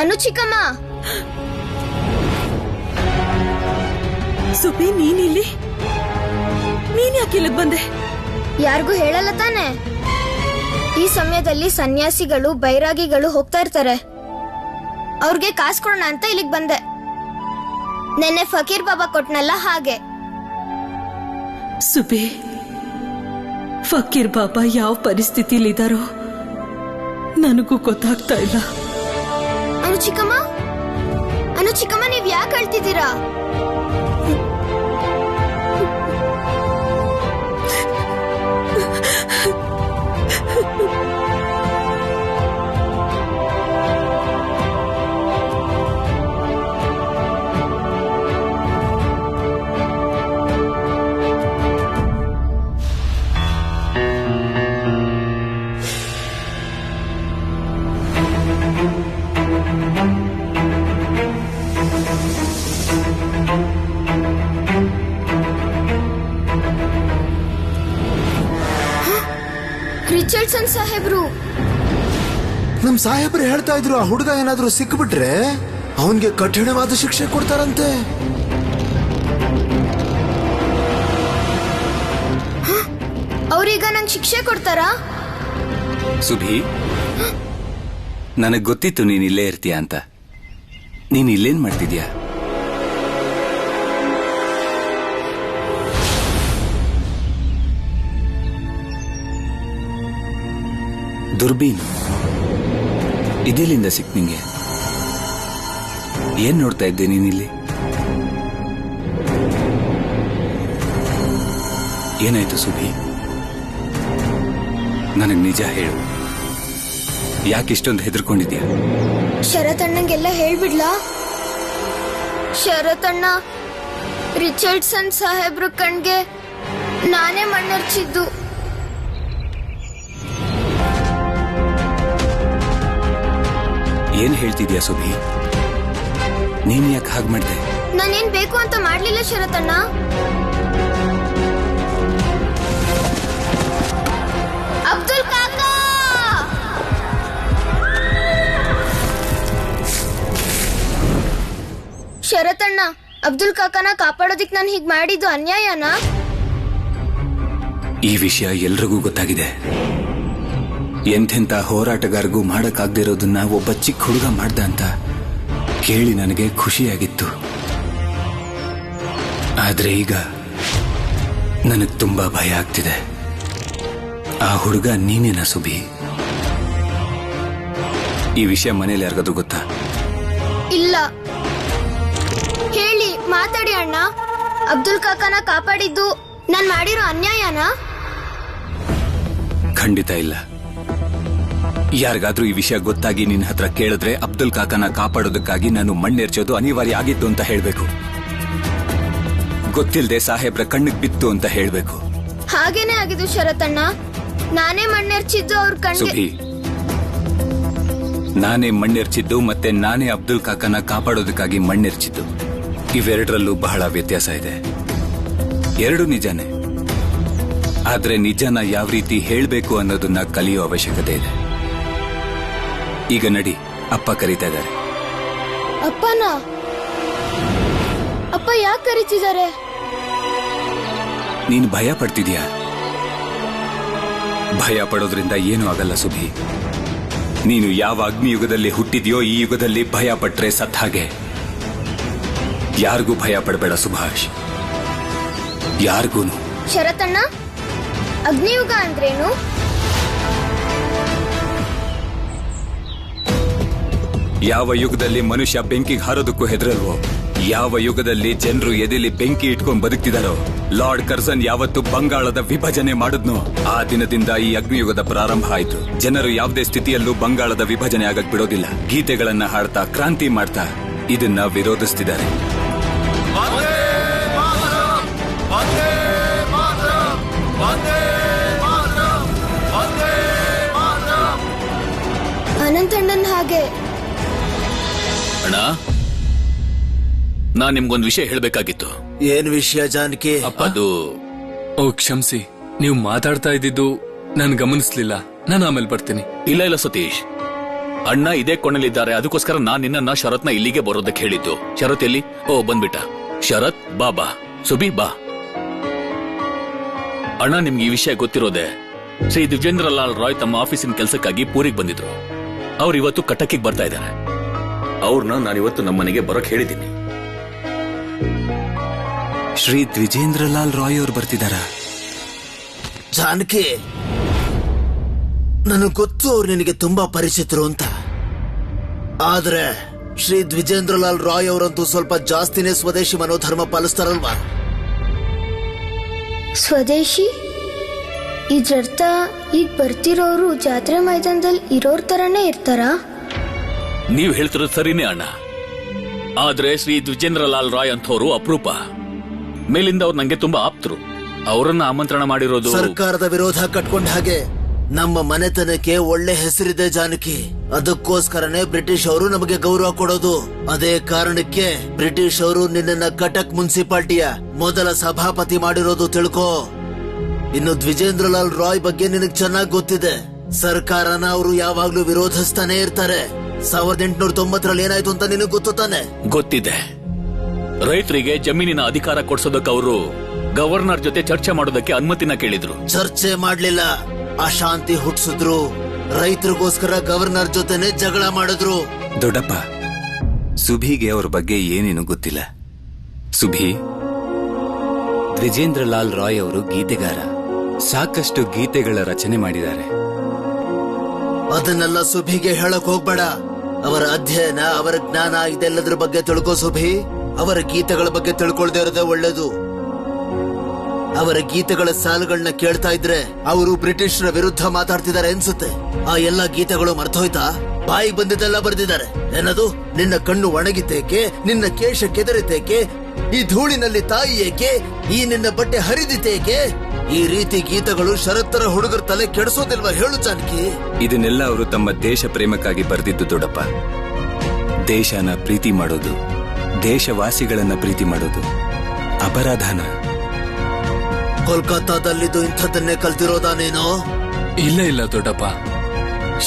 ಅನುಚಿಕಮ್ಮ,
ಸುಬಿ, ನೀನಿಲ್ಲಿ? ನೀನ್ ಯಾಕೆ ಇಲ್ಲಿಗೆ ಬಂದೆ?
ಯಾರಿಗೂ ಹೇಳಲ್ಲ ತಾನೆ? ಈ ಸಮಯದಲ್ಲಿ ಸನ್ಯಾಸಿಗಳು, ಬೈರಾಗಿಗಳು ಹೋಗ್ತಾ ಇರ್ತಾರೆ. ಅವ್ರಿಗೆ ಕಾಸು ಕೊಡೋಣ ಅಂತ ಇಲ್ಲಿಗೆ ಬಂದೆ. ನೆನ್ನೆ ಫಕೀರ್ ಬಾಬಾ ಕೊಟ್ನಲ್ಲ, ಹಾಗೆ.
ಸುಬಿ, ಫಕೀರ್ ಬಾಬಾ ಯಾವ ಪರಿಸ್ಥಿತಿಲಿದ್ದಾರೋ ನನಗೂ ಗೊತ್ತಾಗ್ತಾ ಇಲ್ಲ.
ಅನು ಚಿಕ್ಕಮ್ಮ ನೀವ್ ಯಾಕೆ ಅಳ್ತಿದ್ದೀರಾ? ರಿಚರ್ಡ್ಸನ್ ಸಾಹೇಬ್ರು,
ನಮ್ ಸಾಹೇಬ್ರು ಹೇಳ್ತಾ ಇದ್ರು ಆ ಹುಡುಗ ಏನಾದ್ರೂ ಸಿಕ್ಬಿಟ್ರೆ ಅವನ್ಗೆ ಕಠಿಣವಾದ ಶಿಕ್ಷೆ ಕೊಡ್ತಾರಂತೆ.
ಅವ್ರೀಗ ನಂಗೆ ಶಿಕ್ಷೆ ಕೊಡ್ತಾರಾ?
ಸುಭಿ, ನನಗ್ ಗೊತ್ತಿತ್ತು ನೀನ್ ಇಲ್ಲೇ ಇರ್ತೀಯ ಅಂತ. ನೀನ್ ಇಲ್ಲೇನ್ ಮಾಡ್ತಿದ್ಯಾ? ದುರ್ಬೀನ್ ಇದೆಲ್ಲಿಂದ ಸಿಕ್ ನಿಂಗೆ? ಏನ್ ನೋಡ್ತಾ ಇದ್ದೆ ನೀನಿಲ್ಲಿ? ಏನಾಯ್ತು ಸುಭಿ? ನನಗ್ ನಿಜ ಹೇಳು, ಯಾಕಿಷ್ಟೊಂದು ಹೆದರ್ಕೊಂಡಿದ್ಯಾ?
ಶರತಣ್ಣಂಗೆಲ್ಲ ಹೇಳ್ಬಿಡ್ಲಾ? ಶರತಣ್ಣ ರಿಚರ್ಡ್ಸನ್ ಸಾಹೇಬ್ರು ಕಣ್ಗೆ ನಾನೇ ಮಣ್ಣರ್ಚಿದ್ದು.
ಏನ್ ಹೇಳ್ತಿದ್ಯಾ ಸುಭಿ? ನೀನ್ ಯಾಕೆ ಹಾಗೆ ಮಾಡ್ದೆ?
ನಾನೇನ್ ಬೇಕು ಅಂತ ಮಾಡ್ಲಿಲ್ಲ ಶರತಣ್ಣ. ಅಬ್ದುಲ್ ಕಾಕಾ, ಶರತಣ್ಣ, ಅಬ್ದುಲ್ ಕಾಕಾನ ಕಾಪಾಡೋದಿಕ್ ನಾನು ಹೀಗ್ ಮಾಡಿದ್ದು ಅನ್ಯಾಯನಾ?
ಈ ವಿಷಯ ಎಲ್ರಿಗೂ ಗೊತ್ತಾಗಿದೆ. ಎಂಥೆಂಥ ಹೋರಾಟಗಾರಗೂ ಮಾಡಕ್ಕಾಗ್ದಿರೋದನ್ನ ಒಬ್ಬ ಚಿಕ್ಕ ಹುಡುಗ ಮಾಡ್ದ ಅಂತ ಕೇಳಿ ನನಗೆ ಖುಷಿಯಾಗಿತ್ತು. ಆದ್ರೆ ಈಗ ನನಗ್ ತುಂಬಾ ಭಯ ಆಗ್ತಿದೆ. ಆ ಹುಡುಗ ನೀನೇನಾ ಸುಬಿ? ಈ ವಿಷಯ ಮನೇಲಿ ಯಾರಿಗಾದ್ರೂ ಗೊತ್ತಾ?
ಇಲ್ಲ. ಹೇಳಿ, ಮಾತಾಡಿ ಅಣ್ಣ. ಅಬ್ದುಲ್ ಕಾಕಾನ ಕಾಪಾಡಿದ್ದು ನಾನ್ ಮಾಡಿರೋ ಅನ್ಯಾಯನಾ?
ಖಂಡಿತ ಇಲ್ಲ. ಯಾರಿಗಾದ್ರೂ ಈ ವಿಷಯ ಗೊತ್ತಾಗಿ ನಿನ್ನ ಹತ್ರ ಕೇಳಿದ್ರೆ ಅಬ್ದುಲ್ ಕಾಕನ ಕಾಪಾಡೋದಕ್ಕಾಗಿ ನಾನು ಮಣ್ಣೆರ್ಚೋದು ಅನಿವಾರ್ಯ ಆಗಿತ್ತು ಅಂತ ಹೇಳ್ಬೇಕು. ಗೊತ್ತಿಲ್ಲದೆ ಸಾಹೇಬ್ರ ಕಣ್ಣಿಗೆ ಬಿತ್ತು ಅಂತ ಹೇಳ್ಬೇಕು.
ಹಾಗೇನೆ ಆಗಿದ್ದು ಶರತಣ್ಣ. ನಾನೇ ಮಣ್ಣೆರ್ಚಿದ್ದು ಅವ್ರ ಕಣ್ಣಿಗೆ.
ನಾನೇ ಮಣ್ಣೆರ್ಚಿದ್ದು ಮತ್ತೆ ನಾನೇ ಅಬ್ದುಲ್ ಕಾಕನ ಕಾಪಾಡೋದಕ್ಕಾಗಿ ಮಣ್ಣೆರ್ಚಿದ್ದು, ಇವೆರಡರಲ್ಲೂ ಬಹಳ ವ್ಯತ್ಯಾಸ ಇದೆ. ಎರಡು ನಿಜಾನೇ, ಆದ್ರೆ ನಿಜನ ಯಾವ ರೀತಿ ಹೇಳ್ಬೇಕು ಅನ್ನೋದನ್ನ ಕಲಿಯೋ ಅವಶ್ಯಕತೆ ಇದೆ. ಈಗ ನಡಿ, ಅಪ್ಪ ಕರೀತಾ ಇದ್ದಾರೆ.
ಅಪ್ಪನ? ಅಪ್ಪ ಯಾಕೆ ಕರೀತಿದ್ದಾರೆ?
ನೀನು ಭಯ ಪಡ್ತಿದ್ಯಾ? ಭಯ ಪಡೋದ್ರಿಂದ ಏನೂ ಆಗಲ್ಲ ಸುಭಿ. ನೀನು ಯಾವ ಅಗ್ನಿಯುಗದಲ್ಲಿ ಹುಟ್ಟಿದ್ಯೋ ಈ ಯುಗದಲ್ಲಿ ಭಯ ಪಟ್ರೆ ಸತ್ ಹಾಗೆ. ಯಾರಿಗೂ ಭಯ ಪಡಬೇಡ ಸುಭಾಷ್, ಯಾರಿಗೂನು.
ಶರತಣ್ಣ, ಅಗ್ನಿಯುಗ ಅಂದ್ರೇನು?
ಯಾವ ಯುಗದಲ್ಲಿ ಮನುಷ್ಯ ಬೆಂಕಿಗೆ ಹಾರೋದಕ್ಕೂ ಹೆದರಲ್ವೋ, ಯಾವ ಯುಗದಲ್ಲಿ ಜನರು ಎದೆಲಿ ಬೆಂಕಿ ಇಟ್ಕೊಂಡು ಬದುಕ್ತಿದಾರೋ, ಲಾರ್ಡ್ ಕರ್ಸನ್ ಯಾವತ್ತು ಬಂಗಾಳದ ವಿಭಜನೆ ಮಾಡಿದ್ನೋ ಆ ದಿನದಿಂದ ಈ ಅಗ್ನಿಯುಗದ ಪ್ರಾರಂಭ ಆಯ್ತು. ಜನರು ಯಾವುದೇ ಸ್ಥಿತಿಯಲ್ಲೂ ಬಂಗಾಳದ ವಿಭಜನೆ ಆಗಕ್ ಬಿಡೋದಿಲ್ಲ. ಗೀತೆಗಳನ್ನ ಹಾಡ್ತಾ, ಕ್ರಾಂತಿ ಮಾಡ್ತಾ ಇದನ್ನ ವಿರೋಧಿಸ್ತಿದ್ದಾರೆ.
ಅನಂತಣ್ಣನ್ ಹಾಗೆ.
ಅಣ್ಣ, ನಾನ್ ನಿಮ್ಗೊಂದು ವಿಷಯ ಹೇಳ್ಬೇಕಾಗಿತ್ತು.
ಏನ್ ವಿಷಯ ಜಾನಕಿ?
ಅದು
ಓ ಕ್ಷಮಿಸಿ, ನೀವು ಮಾತಾಡ್ತಾ ಇದ್ದಿದ್ದು ನಾನು ಗಮನಿಸ್ಲಿಲ್ಲ. ನಾನು ಆಮೇಲೆ ಬರ್ತೀನಿ.
ಇಲ್ಲ ಸತೀಶ್, ಅಣ್ಣ ಇದೇ ಕೊಂಡಲಿದ್ದಾರೆ. ಅದಕ್ಕೋಸ್ಕರ ನಾನ್ ನಿನ್ನ ಶರತ್ನ ಇಲ್ಲಿಗೆ ಬರೋದಕ್ಕೆ ಹೇಳಿದ್ದು. ಶರತ್ ಎಲ್ಲಿ? ಓ, ಬಂದ್ಬಿಟ್ಟ. ಶರತ್, ಬಾ. ಸುಬಿ, ಬಾ. ಅಣ್ಣ, ನಿಮ್ಗೆ ಈ ವಿಷಯ ಗೊತ್ತಿರೋದೆ. ಶ್ರೀ ದಿವ್ಯೇಂದ್ರ ಲಾಲ್ ರಾಯ್ ತಮ್ಮ ಆಫೀಸಿನ ಕೆಲಸಕ್ಕಾಗಿ ಪೂರಿಗೆ ಬಂದಿದ್ರು. ಅವ್ರು ಇವತ್ತು ಕಟಕಿಗೆ ಬರ್ತಾ ಇದ್ದಾರೆ. ಅವ್ರನ್ನ ನಾನಿವತ್ತು ನಮ್ಮನೆಗೆ ಬರೋಕ್ ಹೇಳಿದ್ದೀನಿ.
ಶ್ರೀ ದ್ವಿಜೇಂದ್ರ ಲಾಲ್ ರಾಯ್ ಅವ್ರು ಬರ್ತಿದಾರ?
ಜಾನಕಿ, ನನಗೆ ಗೊತ್ತು ಅವ್ರು ನಿನಗೆ ತುಂಬಾ ಪರಿಚಿತರು ಅಂತ. ಆದ್ರೆ ಶ್ರೀ ದ್ವಿಜೇಂದ್ರಲಾಲ್ ರಾಯ್ ಅವರಂತೂ ಸ್ವಲ್ಪ ಜಾಸ್ತಿನೇ ಸ್ವದೇಶಿ ಮನೋಧರ್ಮ ಪಾಲಿಸ್ತಾರಲ್ವಾ?
ಸ್ವದೇಶಿ ಇದ್ರರ್ಥ ಈಗ ಬರ್ತಿರೋರು ಜಾತ್ರೆ ಮೈದಾನದಲ್ಲಿ ಇರೋರ್ ತರನೇ ಇರ್ತಾರಾ?
ನೀವ್ ಹೇಳ್ತಿರೋದು ಸರಿನೇ ಅಣ್ಣ. ಆದ್ರೆ ಶ್ರೀ ದ್ವಿಜೇಂದ್ರಲಾಲ್ ರಾಯ್ ಅಂಥವ್ರು ಅಪರೂಪ. ಮೇಲಿಂದ ಅವ್ರು ನಂಗೆ ತುಂಬಾ ಆಪ್ತರು. ಅವರನ್ನ ಆಮಂತ್ರಣ ಮಾಡಿರೋದು
ಸರ್ಕಾರದ ವಿರೋಧ ಕಟ್ಕೊಂಡ ಹಾಗೆ. ನಮ್ಮ ಮನೆತನಕ್ಕೆ ಒಳ್ಳೆ ಹೆಸರಿದೆ ಜಾನಕಿ. ಅದಕ್ಕೋಸ್ಕರನೇ ಬ್ರಿಟಿಷ್ ಅವರು ನಮಗೆ ಗೌರವ ಕೊಡೋದು. ಅದೇ ಕಾರಣಕ್ಕೆ ಬ್ರಿಟಿಷ್ ಅವರು ನಿನ್ನನ್ನ ಕಟಕ್ ಮುನ್ಸಿಪಾಲ್ಟಿಯ ಮೊದಲ ಸಭಾಪತಿ ಮಾಡಿರೋದು ತಿಳ್ಕೋ. ಇನ್ನು ದ್ವಿಜೇಂದ್ರಲಾಲ್ ರಾಯ್ ಬಗ್ಗೆ ನಿನಗ್ ಚೆನ್ನಾಗಿ ಗೊತ್ತಿದೆ. ಸರ್ಕಾರನ ಅವರು ಯಾವಾಗ್ಲೂ ವಿರೋಧಿಸ್ತಾನೆ ಇರ್ತಾರೆ. 1890ರಲ್ಲಿ ಏನಾಯ್ತು ಅಂತ ನಿನಗ್ ಗೊತ್ತು ತಾನೆ?
ಗೊತ್ತಿದೆ. ರೈತರಿಗೆ ಜಮೀನಿನ ಅಧಿಕಾರ ಕೊಡ್ಸೋದಕ್ಕೆ ಅವರು ಗವರ್ನರ್ ಜೊತೆ ಚರ್ಚೆ ಮಾಡೋದಕ್ಕೆ ಅನುಮತಿನ ಕೇಳಿದ್ರು.
ಚರ್ಚೆ ಮಾಡ್ಲಿಲ್ಲ, ಅಶಾಂತಿ ಹುಟ್ಟಿಸಿದ್ರು. ರೈತರಿಗೋಸ್ಕರ ಗವರ್ನರ್ ಜೊತೆನೆ ಜಗಳ ಮಾಡಿದ್ರು.
ದೊಡ್ಡಪ್ಪ, ಸುಭಿಗೆ ಅವ್ರ ಬಗ್ಗೆ ಏನೇನು ಗೊತ್ತಿಲ್ಲ. ಸುಭಿ, ದ್ವಿಜೇಂದ್ರಲಾಲ್ ರಾಯ್ ಅವರು ಗೀತೆಗಾರ. ಸಾಕಷ್ಟು ಗೀತೆಗಳ ರಚನೆ ಮಾಡಿದ್ದಾರೆ.
ಅದನ್ನೆಲ್ಲ ಸುಭಿಗೆ ಹೇಳಕ್ ಹೋಗ್ಬೇಡ. ಅವರ ಅಧ್ಯಯನ, ಅವರ ಜ್ಞಾನ ಇದೆಲ್ಲದ್ರ ಬಗ್ಗೆ ತಿಳ್ಕೋ ಸುಭಿ. ಅವರ ಗೀತೆಗಳ ಬಗ್ಗೆ ತಿಳ್ಕೊಳ್ದೇ ಇರೋದೇ ಒಳ್ಳೇದು. ಅವರ ಗೀತೆಗಳ ಸಾಲುಗಳನ್ನ ಕೇಳ್ತಾ ಇದ್ರೆ ಅವರು ಬ್ರಿಟಿಷರ ವಿರುದ್ಧ ಮಾತಾಡ್ತಿದ್ದಾರೆ ಅನ್ಸುತ್ತೆ. ಆ ಎಲ್ಲಾ ಗೀತೆಗಳು ಮರ್ತೋಯ್ತಾ? ಬಾಯಿ ಬಂದಿದ್ದೆಲ್ಲ ಬರ್ದಿದ್ದಾರೆ. ಏನದು? ನಿನ್ನ ಕಣ್ಣು ಒಣಗಿತೇಕೆ, ನಿನ್ನ ಕೇಶ ಕೆದರಿತೇಕೆ, ಈ ಧೂಳಿನಲ್ಲಿ ತಾಯಿ ಏಕೆ, ಈ ನಿನ್ನ ಬಟ್ಟೆ ಹರಿದಿತೇಕೆ? ಈ ರೀತಿ ಗೀತೆಗಳು ಶರತ್ತರ ಹುಡುಗರ ತಲೆ ಕೆಡಿಸೋದಿಲ್ವಾ ಹೇಳು ಜಾನಕಿ?
ಇದನ್ನೆಲ್ಲ ಅವರು ತಮ್ಮ ದೇಶ ಪ್ರೇಮಕ್ಕಾಗಿ ಬರೆದಿದ್ದು ದೊಡ್ಡಪ್ಪ. ದೇಶನ ಪ್ರೀತಿ ಮಾಡೋದು, ದೇಶವಾಸಿಗಳನ್ನ ಪ್ರೀತಿ ಮಾಡೋದು ಅಪರಾಧನ.
ಕೋಲ್ಕತ್ತಾದಲ್ಲಿದ್ದು ಇಂಥದ್ದನ್ನೇ ಕಲ್ತಿರೋದಾ ನೀನು?
ಇಲ್ಲ ದೊಡ್ಡಪ್ಪ,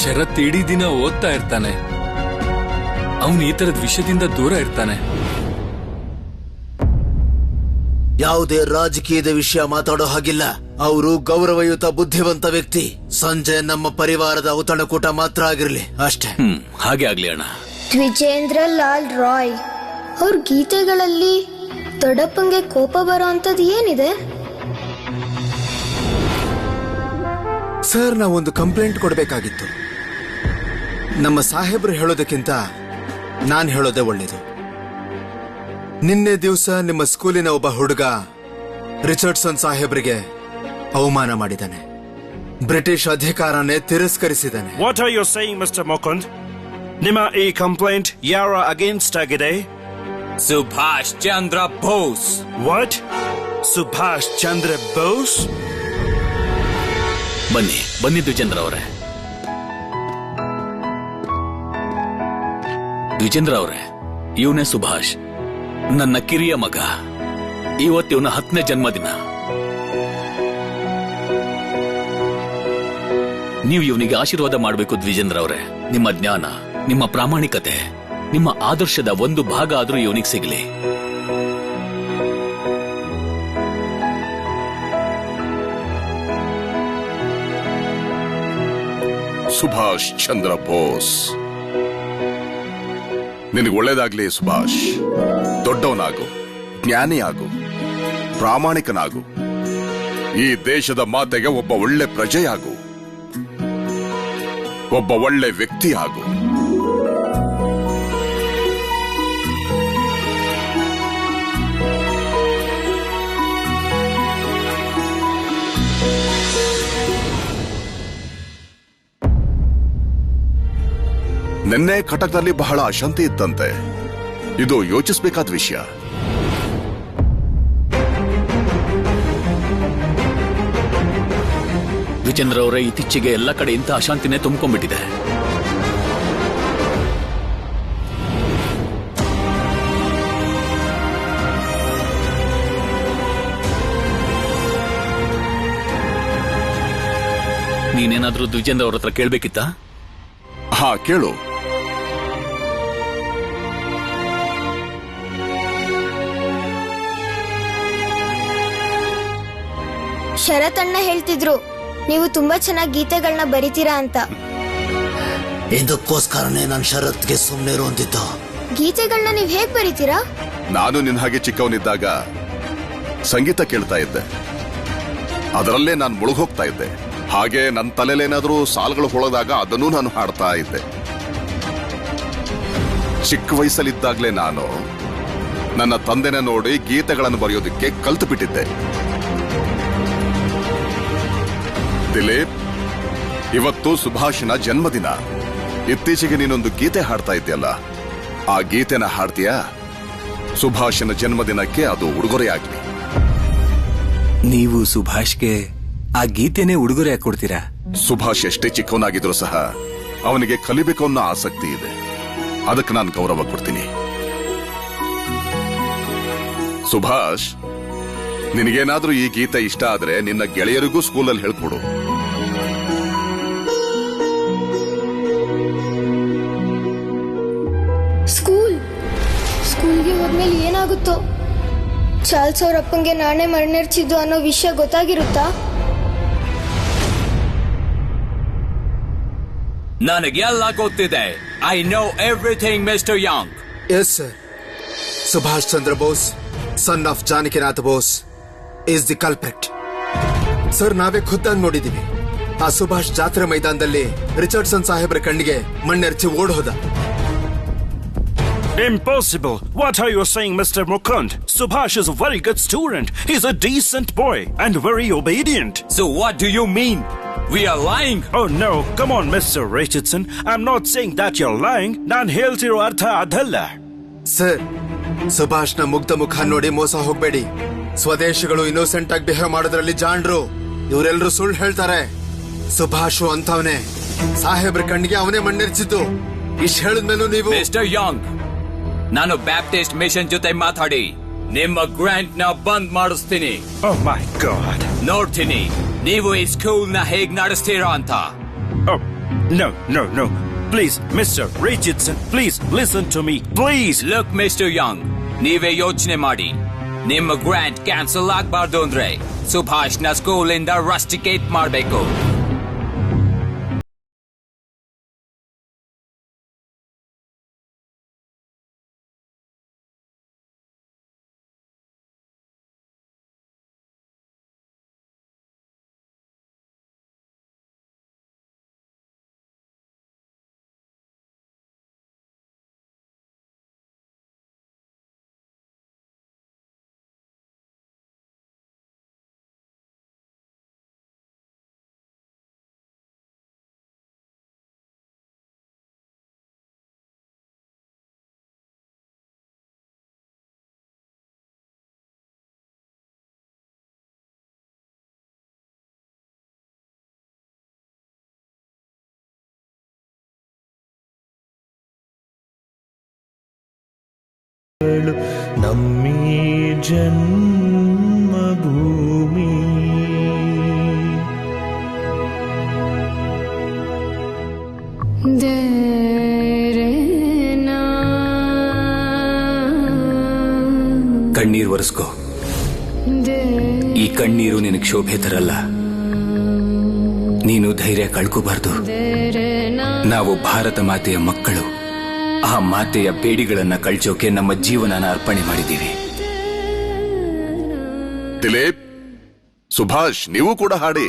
ಶರತ್ ಇಡೀ ದಿನ ಓದ್ತಾ ಇರ್ತಾನೆ. ಅವನು ಈ ತರದ ವಿಷಯದಿಂದ ದೂರ ಇರ್ತಾನೆ.
ಯಾವುದೇ ರಾಜಕೀಯದ ವಿಷಯ ಮಾತಾಡೋ ಹಾಗಿಲ್ಲ. ಅವರು ಗೌರವಯುತ ಬುದ್ಧಿವಂತ ವ್ಯಕ್ತಿ. ಸಂಜೆ ನಮ್ಮ ಪರಿವಾರದ ಔತಣಕೂಟ ಮಾತ್ರ ಆಗಿರ್ಲಿ ಅಷ್ಟೇ.
ಹಾಗೆ ಆಗ್ಲಿ ಅಣ್ಣ.
ದ್ವಿಜೇಂದ್ರಲಾಲ್ ರಾಯ್ ಅವ್ರ ಗೀತೆಗಳಲ್ಲಿ ದೊಡ್ಡಪ್ಪಂಗೆ ಕೋಪ ಬರೋ ಅಂತದ್ ಏನಿದೆ?
ಸರ್, ನಾವೊಂದು ಕಂಪ್ಲೇಂಟ್ ಕೊಡಬೇಕಾಗಿತ್ತು. ನಮ್ಮ ಸಾಹೇಬ್ರು ಹೇಳೋದಕ್ಕಿಂತ ನಾನ್ ಹೇಳೋದೇ ಒಳ್ಳೇದು. ನಿನ್ನೆ ದಿವಸ ನಿಮ್ಮ ಸ್ಕೂಲಿನ ಒಬ್ಬ ಹುಡುಗ ರಿಚರ್ಡ್ಸನ್ ಸಾಹೇಬ್ರಿಗೆ ಅವಮಾನ ಮಾಡಿದ್ದಾನೆ. British ಅಧಿಕಾರನೇ ತಿರಸ್ಕರಿಸಿದ್ದಾನೆ.
What are you saying, Mr. Mukund? ನಿಮ್ಮ ಈ ಕಂಪ್ಲೇಂಟ್ ಯಾರ ಅಗೇನ್ಸ್ಟ್ ಆಗಿದೆ?
ಸುಭಾಷ್ ಚಂದ್ರ ಬೋಸ್.
What? ಸುಭಾಷ್ ಚಂದ್ರ ಬೋಸ್?
ಬನ್ನಿ ದ್ವಿಜೇಂದ್ರ ಅವರೇ. ದ್ವಿಜೇಂದ್ರ ಅವರೇ, ಇವನೇ ಸುಭಾಷ್, ನನ್ನ ಕಿರಿಯ ಮಗ. ಇವತ್ತಿವನ 10ನೇ ಜನ್ಮದಿನ. ನೀವು ಇವನಿಗೆ ಆಶೀರ್ವಾದ ಮಾಡಬೇಕು ದ್ವಿಜೇಂದ್ರ ಅವರೇ. ನಿಮ್ಮ ಜ್ಞಾನ, ನಿಮ್ಮ ಪ್ರಾಮಾಣಿಕತೆ, ನಿಮ್ಮ ಆದರ್ಶದ ಒಂದು ಭಾಗ ಆದ್ರೂ ಇವನಿಗೆ ಸಿಗಲಿ.
ಸುಭಾಷ್ ಚಂದ್ರ ಬೋಸ್, ನಿನಗೆ ಒಳ್ಳೇದಾಗ್ಲಿ ಸುಭಾಷ್. ದೊಡ್ಡವನಾಗು, ಜ್ಞಾನಿ ಆಗು, ಪ್ರಾಮಾಣಿಕನಾಗು. ಈ ದೇಶದ ಮಾತೆಗೆ ಒಬ್ಬ ಒಳ್ಳೆ ಪ್ರಜೆಯಾಗು, ಒಬ್ಬ ಒಳ್ಳೆ ವ್ಯಕ್ತಿ ಆಗು. ನಿನ್ನೆ ಕಟಕ್ನಲ್ಲಿ ಬಹಳ ಅಶಾಂತಿ ಇತ್ತಂತೆ. ಇದು ಯೋಚಿಸಬೇಕಾದ ವಿಷಯ.
ದ್ವಿಜೇಂದ್ರ ಅವರೇ, ಇತ್ತೀಚೆಗೆ ಎಲ್ಲ ಕಡೆ ಇಂಥ ಅಶಾಂತಿನೇ ತುಂಬಿಕೊಂಡ್ಬಿಟ್ಟಿದೆ. ನೀನೇನಾದ್ರೂ ದ್ವಿಜೇಂದ್ರ ಅವ್ರ ಹತ್ರ ಕೇಳ್ಬೇಕಿತ್ತಾ?
ಹಾ, ಕೇಳು.
ಶರತ್ ಅಣ್ಣ ಹೇಳ್ತಿದ್ರು ನೀವು ತುಂಬಾ ಚೆನ್ನಾಗಿ ಗೀತೆಗಳನ್ನ ಬರಿತೀರಾ ಅಂತ.
ಇದಕ್ಕೋಸ್ಕರನೇ ನಾನು ಶರತ್ಗೆ ಸುಮ್ಮನೆ ಇರುವಂತಿದ್ದು.
ಗೀತೆಗಳನ್ನ ನೀವ್ ಹೇಗ್ ಬರಿತೀರಾ?
ನಾನು ನಿನ್ನ ಹಾಗೆ ಚಿಕ್ಕವನಿದ್ದಾಗ ಸಂಗೀತ ಕೇಳ್ತಾ ಇದ್ದೆ. ಅದರಲ್ಲೇ ನಾನು ಮುಳುಗೋಗ್ತಾ ಇದ್ದೆ. ಹಾಗೆ ನನ್ನ ತಲೆಲೇನಾದ್ರೂ ಸಾಲುಗಳು ಹೊಳೆದಾಗ ಅದನ್ನೂ ನಾನು ಹಾಡ್ತಾ ಇದ್ದೆ. ಚಿಕ್ಕ ವಯಸ್ಸಲ್ಲಿದ್ದಾಗ್ಲೇ ನಾನು ನನ್ನ ತಂದೆನ ನೋಡಿ ಗೀತೆಗಳನ್ನು ಬರೆಯೋದಕ್ಕೆ ಕಲ್ತು ಬಿಟ್ಟಿದ್ದೆ. ದಿಲೀಪ್, ಇವತ್ತು ಸುಭಾಷಿನ ಜನ್ಮದಿನ. ಇತ್ತೀಚೆಗೆ ನೀನೊಂದು ಗೀತೆ ಹಾಡ್ತಾ ಇದ್ಯಲ್ಲ, ಆ ಗೀತೆನ ಹಾಡ್ತೀಯಾ? ಸುಭಾಷಿನ ಜನ್ಮದಿನಕ್ಕೆ ಅದು ಉಡುಗೊರೆಯಾಗ್ಲಿ.
ನೀವು ಸುಭಾಷ್ಗೆ ಆ ಗೀತೆನೇ ಉಡುಗೊರೆ ಕೊಡ್ತೀರಾ?
ಸುಭಾಷ್ ಎಷ್ಟೇ ಚಿಕ್ಕವನಾಗಿದ್ರು ಸಹ ಅವನಿಗೆ ಕಲಿಬೇಕು ಅನ್ನೋ ಆಸಕ್ತಿ ಇದೆ. ಅದಕ್ಕೆ ನಾನು ಗೌರವ ಕೊಡ್ತೀನಿ. ಸುಭಾಷ್, ನಿನಗೇನಾದ್ರೂ ಈ ಗೀತೆ ಇಷ್ಟ ಆದ್ರೆ ನಿನ್ನ ಗೆಳೆಯರಿಗೂ ಸ್ಕೂಲಲ್ಲಿ ಹೇಳ್ಕೊಡು.
ಸ್ಕೂಲ್ಗೆ ಹೋದ್ಮೇಲೆ ಏನಾಗುತ್ತೋ? ಚಾರ್ಲ್ಸ್ ಅವ್ರ ಅಪ್ಪಂಗೆ ನಾನೇ ಮಣ್ಣೆರ್ಚಿದ್ದು ಅನ್ನೋ ವಿಷಯ ಗೊತ್ತಾಗಿರುತ್ತಾ?
ನನಗೆಲ್ಲ ಗೊತ್ತಿದೆ. I know everything mister Young.
Yes sir. Subhash Chandra Bose, son of Janakinath Bose, is the culprit. Sir, ನಾವೇ ಖುದ್ದಾಗಿ ನೋಡಿದೀವಿ. ಆ ಸುಭಾಷ್ ಜಾತ್ರೆ ಮೈದಾನದಲ್ಲಿ ರಿಚರ್ಡ್ಸನ್ ಸಾಹೇಬ್ರ ಕಣ್ಣಿಗೆ ಮಣ್ಣೆರ್ಚಿ ಓಡ್ ಹೋದ.
Impossible. What are you saying, Mr. Mukund? Subhash is a very good student. He's a decent boy and very obedient.
So what do you mean? We are lying?
Oh no, come on, Mr. Richardson. I'm not saying that you're lying. Nan heltiro artha adalla.
Sir, ಸುಭಾಷ್ನ ಮುಗ್ಧ ಮುಖ ನೋಡಿ ಮೋಸ ಹೋಗ್ಬೇಡಿ. ಸ್ವದೇಶಿಗಳು innocent ಆಗಿ behave ಮಾಡೋದ್ರಲ್ಲಿ ಜಾಣ್ರು. ಇವರೆಲ್ಲರೂ ಸುಳ್ಳು ಹೇಳ್ತಾರೆ. ಸುಭಾಷು ಅಂತವನೇ. ಸಾಹೇಬ್ರ ಕಣ್ಣಿಗೆ ಅವನೇ ಮಣ್ಣೆರ್ಚಿದ್ದು. ಇಷ್ಟು ಹೇಳಿದ್ಮೇಲೂ ನೀವು...
ಮಿಸ್ಟರ್ ಯಂಗ್, ನಾನು ಬ್ಯಾಪ್ಟಿಸ್ಟ್ ಮಿಷನ್ ಜೊತೆ ಮಾತಾಡಿ ನಿಮ್ಮ ಗ್ರಾಂಟ್ ನ ಬಂದ್ ಮಾಡಿಸ್ತೀನಿ.
Oh my God.
ನೋಡ್ತೀನಿ ನೀವು ಈ ಸ್ಕೂಲ್ ನ ಹೇಗ್ ನಡೆಸ್ತೀರಾ ಅಂತ.
Oh, no. Please, Mr. Richardson, please listen to me, please.
Look, Mr. Young, ನೀವೇ ಯೋಚನೆ ಮಾಡಿ. ನಿಮ್ಮ ಗ್ರಾಂಟ್ ಕ್ಯಾನ್ಸಲ್ ಆಗ್ಬಾರ್ದು ಅಂದ್ರೆ ಸುಭಾಷ್ ನ ಸ್ಕೂಲ್ ಇಂದ ರಸ್ಟಿಕೇಟ್ ಮಾಡಬೇಕು.
ನಮ್ಮೀ ಜನ್ಮಭೂಮಿ
ಕಣ್ಣೀರು ಒರೆಸ್ಕೋ. ಈ ಕಣ್ಣೀರು ನಿನಗೆ ಶೋಭೆ ತರಲ್ಲ. ನೀನು ಧೈರ್ಯ ಕಳ್ಕೋಬಾರ್ದು. ನಾವು ಭಾರತ ಮಾತೆಯ ಮಕ್ಕಳು. ಆ ಮಾತೆಯ ಬೇಡಿಗಳನ್ನ ಕಳ್ಚೋಕೆ ನಮ್ಮ ಜೀವನನ ಅರ್ಪಣೆ ಮಾಡಿದ್ದೀವಿ.
ದಿಲೀಪ್, ಸುಭಾಷ್, ನೀವು ಕೂಡ ಹಾಡಿ.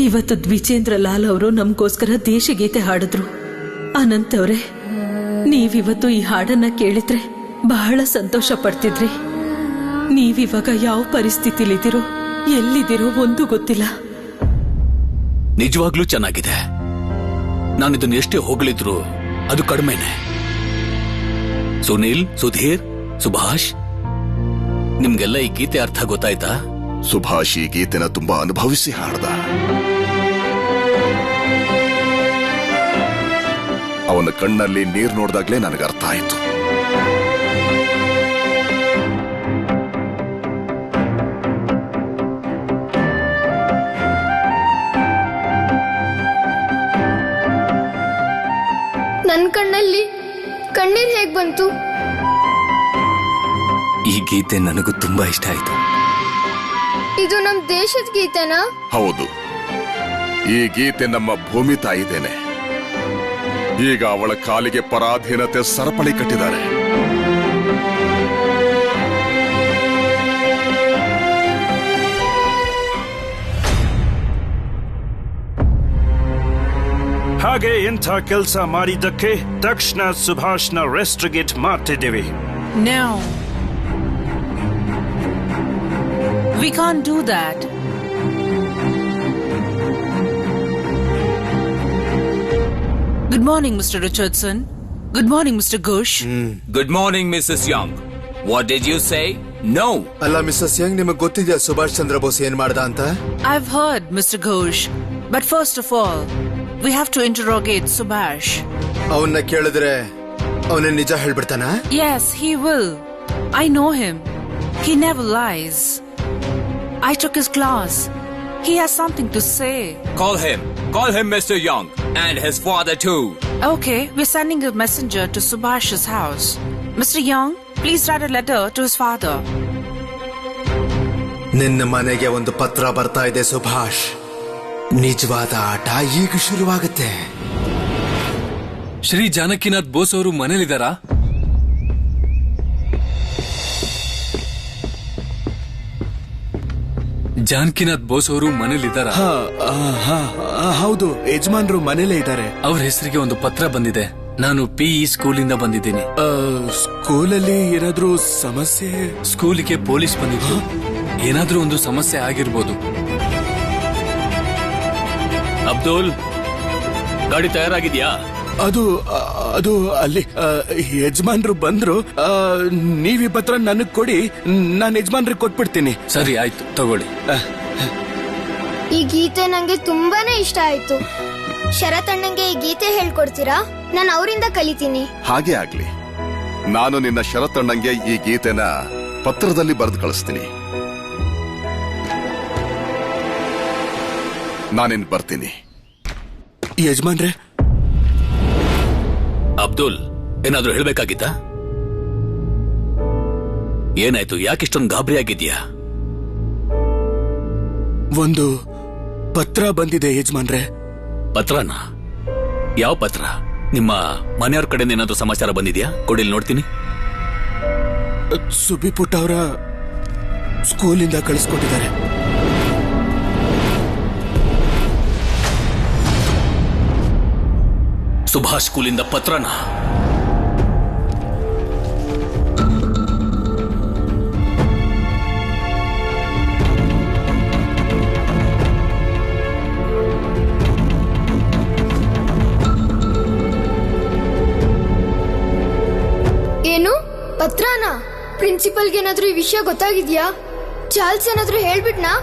ಇವತ್ತು ದ್ವಿಜೇಂದ್ರ ಲಾಲ್ ಅವರು ನಮಗೋಸ್ಕರ ದೇಶಗೀತೆ ಹಾಡಿದ್ರು. ಅನಂತ್ ಅವರೇ, ನೀವಿವತ್ತು ಈ ಹಾಡನ್ನ ಕೇಳಿದ್ರೆ ಬಹಳ ಸಂತೋಷ ಪಡ್ತಿದ್ರಿ. ನೀವಿವಾಗ ಯಾವ ಪರಿಸ್ಥಿತಿಲಿದ್ದೀರೋ, ಎಲ್ಲಿದ್ದೀರೋ ಒಂದು ಗೊತ್ತಿಲ್ಲ.
ನಿಜವಾಗ್ಲೂ ಚೆನ್ನಾಗಿದೆ. ನಾನಿದನ್ನು ಎಷ್ಟೇ ಹೋಗಲಿದ್ರು ಅದು ಕಡಿಮೆನೆ. ಸುನೀಲ್, ಸುಧೀರ್, ಸುಭಾಷ್, ನಿಮ್ಗೆಲ್ಲ ಈ ಗೀತೆ ಅರ್ಥ ಗೊತ್ತಾಯ್ತಾ?
ಸುಭಾಷ್ ಈ ಗೀತೆನ ತುಂಬಾ ಅನುಭವಿಸಿ ಹಾಡ್ದ. ಅವನ ಕಣ್ಣಲ್ಲಿ ನೀರು ನೋಡಿದಾಗ್ಲೇ ನನಗೆ ಅರ್ಥ ಆಯ್ತು.
ನನ್ ಕಣ್ಣಲ್ಲಿ ಕಣ್ಣೀರ್ ಹೇಗ್ ಬಂತು?
ಈ ಗೀತೆ ನನಗೂ ತುಂಬಾ ಇಷ್ಟ ಆಯ್ತು.
ಇದು ನಮ್ ದೇಶದ ಗೀತೆನಾ?
ಹೌದು, ಈ ಗೀತೆ ನಮ್ಮ ಭೂಮಿ ತಾಯಿದೇನೆ. ಈಗ ಅವಳ ಕಾಲಿಗೆ ಪರಾಧೀನತೆ ಸರಪಳಿ ಕಟ್ಟಿದ್ದಾರೆ.
ಹಾಗೆ ಇಂಥ ಕೆಲಸ ಮಾಡಿದ್ದಕ್ಕೆ ತಕ್ಷಣ ಸುಭಾಷ್ನ ರೆಸ್ಟ್ರಿಗೇಟ್ ಮಾಡ್ತಿದ್ದೀವಿ.
No. We can't do that. Good morning, Mr. Richardson. Good morning, Mr. Ghosh.
Good morning, Mrs. Young. What did you say? No.
ಅಲ್ಲ ಮಿಸಸ್ ಯಂಗ್, ನಿಮಗೆ ಗೊತ್ತಿದೆಯಾ ಸುಭಾಷ್ ಚಂದ್ರ ಬೋಸ್ ಏನ್ ಮಾಡ್ದ ಅಂತ?
I've heard, Mr. Ghosh. But first of all, we have to interrogate Subhash.
ಅವನ್ನ ಕೇಳಿದ್ರೆ ಅವನ ನಿಜ ಹೇಳ್ಬಿಡ್ತಾನ?
Yes, he will. I know him. He never lies. I took his class. He has something to say.
Call him. Call him Mr. Young. And his father too.
Okay, we're sending a messenger to Subhash's house. Mr. Young, please write a letter to his father.
ನಿನ್ನ ಮನೆಗೆ ಒಂದು ಪತ್ರ ಬರ್ತಾ ಇದೆ ಸುಭಾಷ್. ನಿಜವಾದ ಆಟ ಈಗ ಶುರುವಾಗುತ್ತೆ.
ಶ್ರೀ ಜಾನಕಿನಾಥ್ ಬೋಸ್ ಅವರು ಮನೇಲಿದ್ದಾರಾ? ಜಾನಕಿನಾಥ್ ಬೋಸ್ ಅವರು ಮನೇಲಿದ್ದಾರಾ?
ಹೌದು, ಯಜಮಾನ್ರು ಮನೇಲೇ ಇದ್ದಾರೆ.
ಅವ್ರ ಹೆಸರಿಗೆ ಒಂದು ಪತ್ರ ಬಂದಿದೆ. ನಾನು PE ಸ್ಕೂಲಿಂದ ಬಂದಿದ್ದೀನಿ.
ಸ್ಕೂಲಲ್ಲಿ ಏನಾದ್ರೂ ಸಮಸ್ಯೆ?
ಸ್ಕೂಲಿಗೆ ಪೊಲೀಸ್ ಬಂದಿದ್ರು. ಏನಾದ್ರೂ ಒಂದು ಸಮಸ್ಯೆ ಆಗಿರ್ಬೋದು.
ಅಬ್ದುಲ್, ಗಾಡಿ ತಯಾರಾಗಿದ್ಯಾ?
ಅದು ಅಲ್ಲಿ ಯಜಮಾನ್ರು ಬಂದ್ರು. ನೀವ್ ಈ ಪತ್ರ ನನಗ್ ಕೊಡಿ, ನಾನು ಯಜಮಾನ್ರಿಗೆ ಕೊಟ್ಬಿಡ್ತೀನಿ.
ಸರಿ, ಆಯ್ತು, ತಗೊಳ್ಳಿ.
ಈ ಗೀತೆ ನಂಗೆ ತುಂಬಾನೇ ಇಷ್ಟ ಆಯ್ತು. ಶರತ್ ಅಣ್ಣಂಗೆ ಈ ಗೀತೆ ಹೇಳ್ಕೊಡ್ತೀರಾ? ನಾನು ಅವರಿಂದ ಕಲಿತೀನಿ.
ಹಾಗೆ ಆಗ್ಲಿ. ನಾನು ನಿನ್ನ ಶರತ್ತಣ್ಣಂಗೆ ಈ ಗೀತೆನ ಪತ್ರದಲ್ಲಿ ಬರೆದು ಕಳಿಸ್ತೀನಿ. ನಾನಿನ್ ಬರ್ತೀನಿ.
ಯಜಮಾನ್ರೆ,
ಅಬ್ದುಲ್, ಏನಾದ್ರೂ ಹೇಳ್ಬೇಕಾಗಿತ್ತಾ? ಏನಾಯ್ತು? ಯಾಕಿಷ್ಟೊಂದು ಗಾಬರಿ ಆಗಿದ್ಯಾ?
ಒಂದು ಪತ್ರ ಬಂದಿದೆ ಯಜಮಾನ್ರೆ.
ಪತ್ರನ? ಯಾವ ಪತ್ರ? ನಿಮ್ಮ ಮನೆಯವ್ರ ಕಡೆಯಿಂದ ಏನಾದ್ರೂ ಸಮಾಚಾರ ಬಂದಿದ್ಯಾ? ಕೊಡಿಲ್ ನೋಡ್ತೀನಿ.
ಸುಬ್ಬಿ ಪುಟ್ಟ ಅವರ ಸ್ಕೂಲಿಂದ ಕಳಿಸ್ಕೊಟ್ಟಿದ್ದಾರೆ.
ಸುಭಾಷ್ ಸ್ಕೂಲಿಂದ ಪತ್ರನ?
ಏನು ಪತ್ರನ? ಪ್ರಿನ್ಸಿಪಲ್ಗೆ ಏನಾದ್ರೂ ಈ ವಿಷಯ ಗೊತ್ತಾಗಿದ್ಯಾ? ಚಾರ್ಲ್ಸ್ ಏನಾದ್ರೂ ಹೇಳ್ಬಿಟ್ನಾ?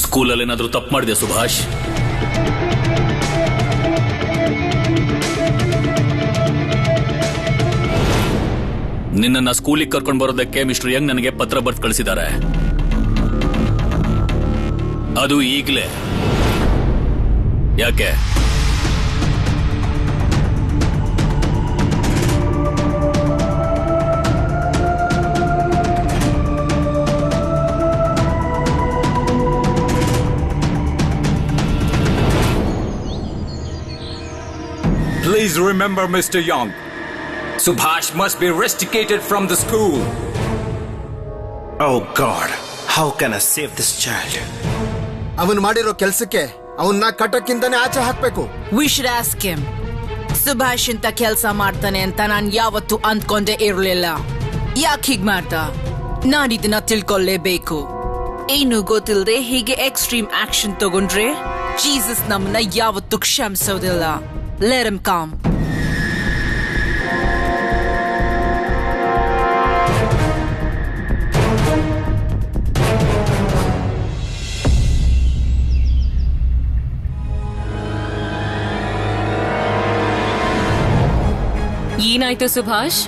ಸ್ಕೂಲಲ್ಲಿ ಏನಾದ್ರೂ ತಪ್ಪು ಮಾಡಿದೆ ಸುಭಾಷ್? ನಿನ್ನನ್ನ ಸ್ಕೂಲಿಗೆ ಕರ್ಕೊಂಡು ಬರೋದಕ್ಕೆ ಮಿಸ್ಟರ್ ಯಂಗ್ ನನಗೆ ಪತ್ರ ಬರೆದು ಕಳಿಸಿದ್ದಾರೆ. ಅದು ಈಗಲೇ. ಯಾಕೆ?
Please remember, Mr. Young. Subhash must be rusticated from the school.
Oh God, how can I save this child?
ಅವನು ಮಾಡಿರೋ ಕೆಲಸಕ್ಕೆ ಅವನ್ನ ಕಟಕ್ಕಿಂತಾನೆ ಆಚೆ ಹಾಕ್ಬೇಕು.
We should ask him. Subhash ಇಂತ ಕೆಲಸ ಮಾಡ್ತಾನೆ ಅಂತ ನಾನ್ ಯಾವತ್ತೂ ಅಂದ್ಕೊಂಡೇ ಇರಲಿಲ್ಲ. ಯಾಕೆ ಹೀಗ್ ಮಾಡ್ದ? ನಾನಿದನ್ನ ತಿಳ್ಕೊಳ್ಳೇಬೇಕು. ಏನು ಗೊತ್ತಿಲ್ಲದೆ ಹೀಗೆ ಎಕ್ಸ್ಟ್ರೀಮ್ ಆಕ್ಷನ್ ತಗೊಂಡ್ರೆ ಜೀಸಸ್ ನಮ್ಮನ್ನ ಯಾವತ್ತೂ ಕ್ಷಮಿಸೋದಿಲ್ಲ. Let him come.
ಏನಾಯ್ತು ಸುಭಾಷ್?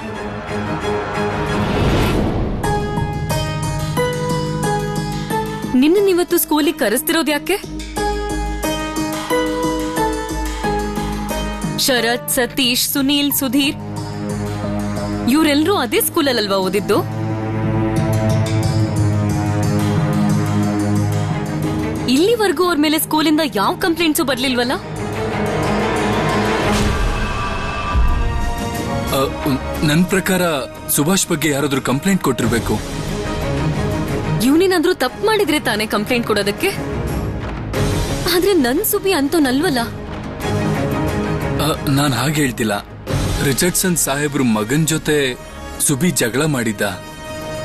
ನಿನ್ನನ್ನಿವತ್ತು ಸ್ಕೂಲಿಗೆ ಕರೆಸ್ತಿರೋದು ಯಾಕೆ? ಶರತ್, ಸತೀಶ್, ಸುನೀಲ್, ಸುಧೀರ್ ಇವರೆಲ್ಲರೂ ಅದೇ ಸ್ಕೂಲಲ್ಲಲ್ವಾ ಓದಿದ್ದು? ಇಲ್ಲಿವರೆಗೂ ಅವ್ರ ಮೇಲೆ ಸ್ಕೂಲಿಂದ ಯಾವ ಕಂಪ್ಲೇಂಟ್ಸು ಬರ್ಲಿಲ್ವಲ್ಲ?
ನನ್ ಪ್ರಕಾರ ಸುಭಾಷ್ ಬಗ್ಗೆ ಯಾರಾದ್ರೂ ಕಂಪ್ಲೇಂಟ್ ಕೊಟ್ಟಿರ್ಬೇಕು.
ಇವನೇನಾದ್ರೂ ತಪ್ಪು ಮಾಡಿದ್ರೆ ತಾನೇ ಕಂಪ್ಲೇಂಟ್ ಕೊಡೋದಕ್ಕೆ. ಆದ್ರೆ ನನ್ ಸುಬಿ ಅಂತೋನಲ್ವಲ್ಲ.
ನಾನ್ ಹಾಗೆ ಹೇಳ್ತಿಲ್ಲ. ರಿಚರ್ಡ್ಸನ್ ಸಾಹೇಬ್ರು ಮಗನ್ ಜೊತೆ ಸುಬಿ ಜಗಳ ಮಾಡಿದ್ದ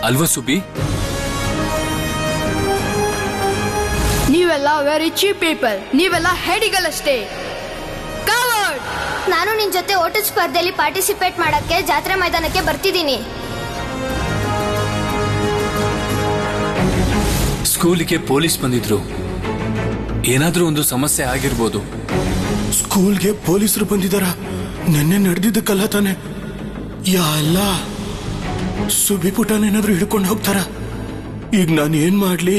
ಅಲ್ವಾ ಸುಬಿ?
ನೀವೆಲ್ಲ ವೆರಿ ಚೀಪ್ ಪೀಪಲ್. ನೀವೆಲ್ಲ ಹೇಡಿಗಳಷ್ಟೇ.
ನಾನು ನಿನ್ ಜೊತೆ ಓಟದ ಸ್ಪರ್ಧೆಯಲ್ಲಿ ಪಾರ್ಟಿಸಿಪೇಟ್ ಮಾಡಕ್ಕೆ ಜಾತ್ರೆ ಮೈದಾನಕ್ಕೆ ಬರ್ತಿದ್ದೀನಿ.
ಸ್ಕೂಲಿಗೆ ಪೊಲೀಸ್ ಬಂದಿದ್ರು. ಏನಾದ್ರೂ ಒಂದು ಸಮಸ್ಯೆ ಆಗಿರ್ಬೋದು.
ಸ್ಕೂಲ್ಗೆ ಪೊಲೀಸರು ಬಂದಿದಾರ? ನೆನ್ನೆ ನಡೆದಿದ್ದಕ್ಕಲ್ಲ ತಾನೆ? ಎಲ್ಲ ಸುಬಿ ಪುಟನೇನಾದ್ರೂ ಹಿಡ್ಕೊಂಡು ಹೋಗ್ತಾರ? ಈಗ ನಾನು ಏನ್ ಮಾಡ್ಲಿ?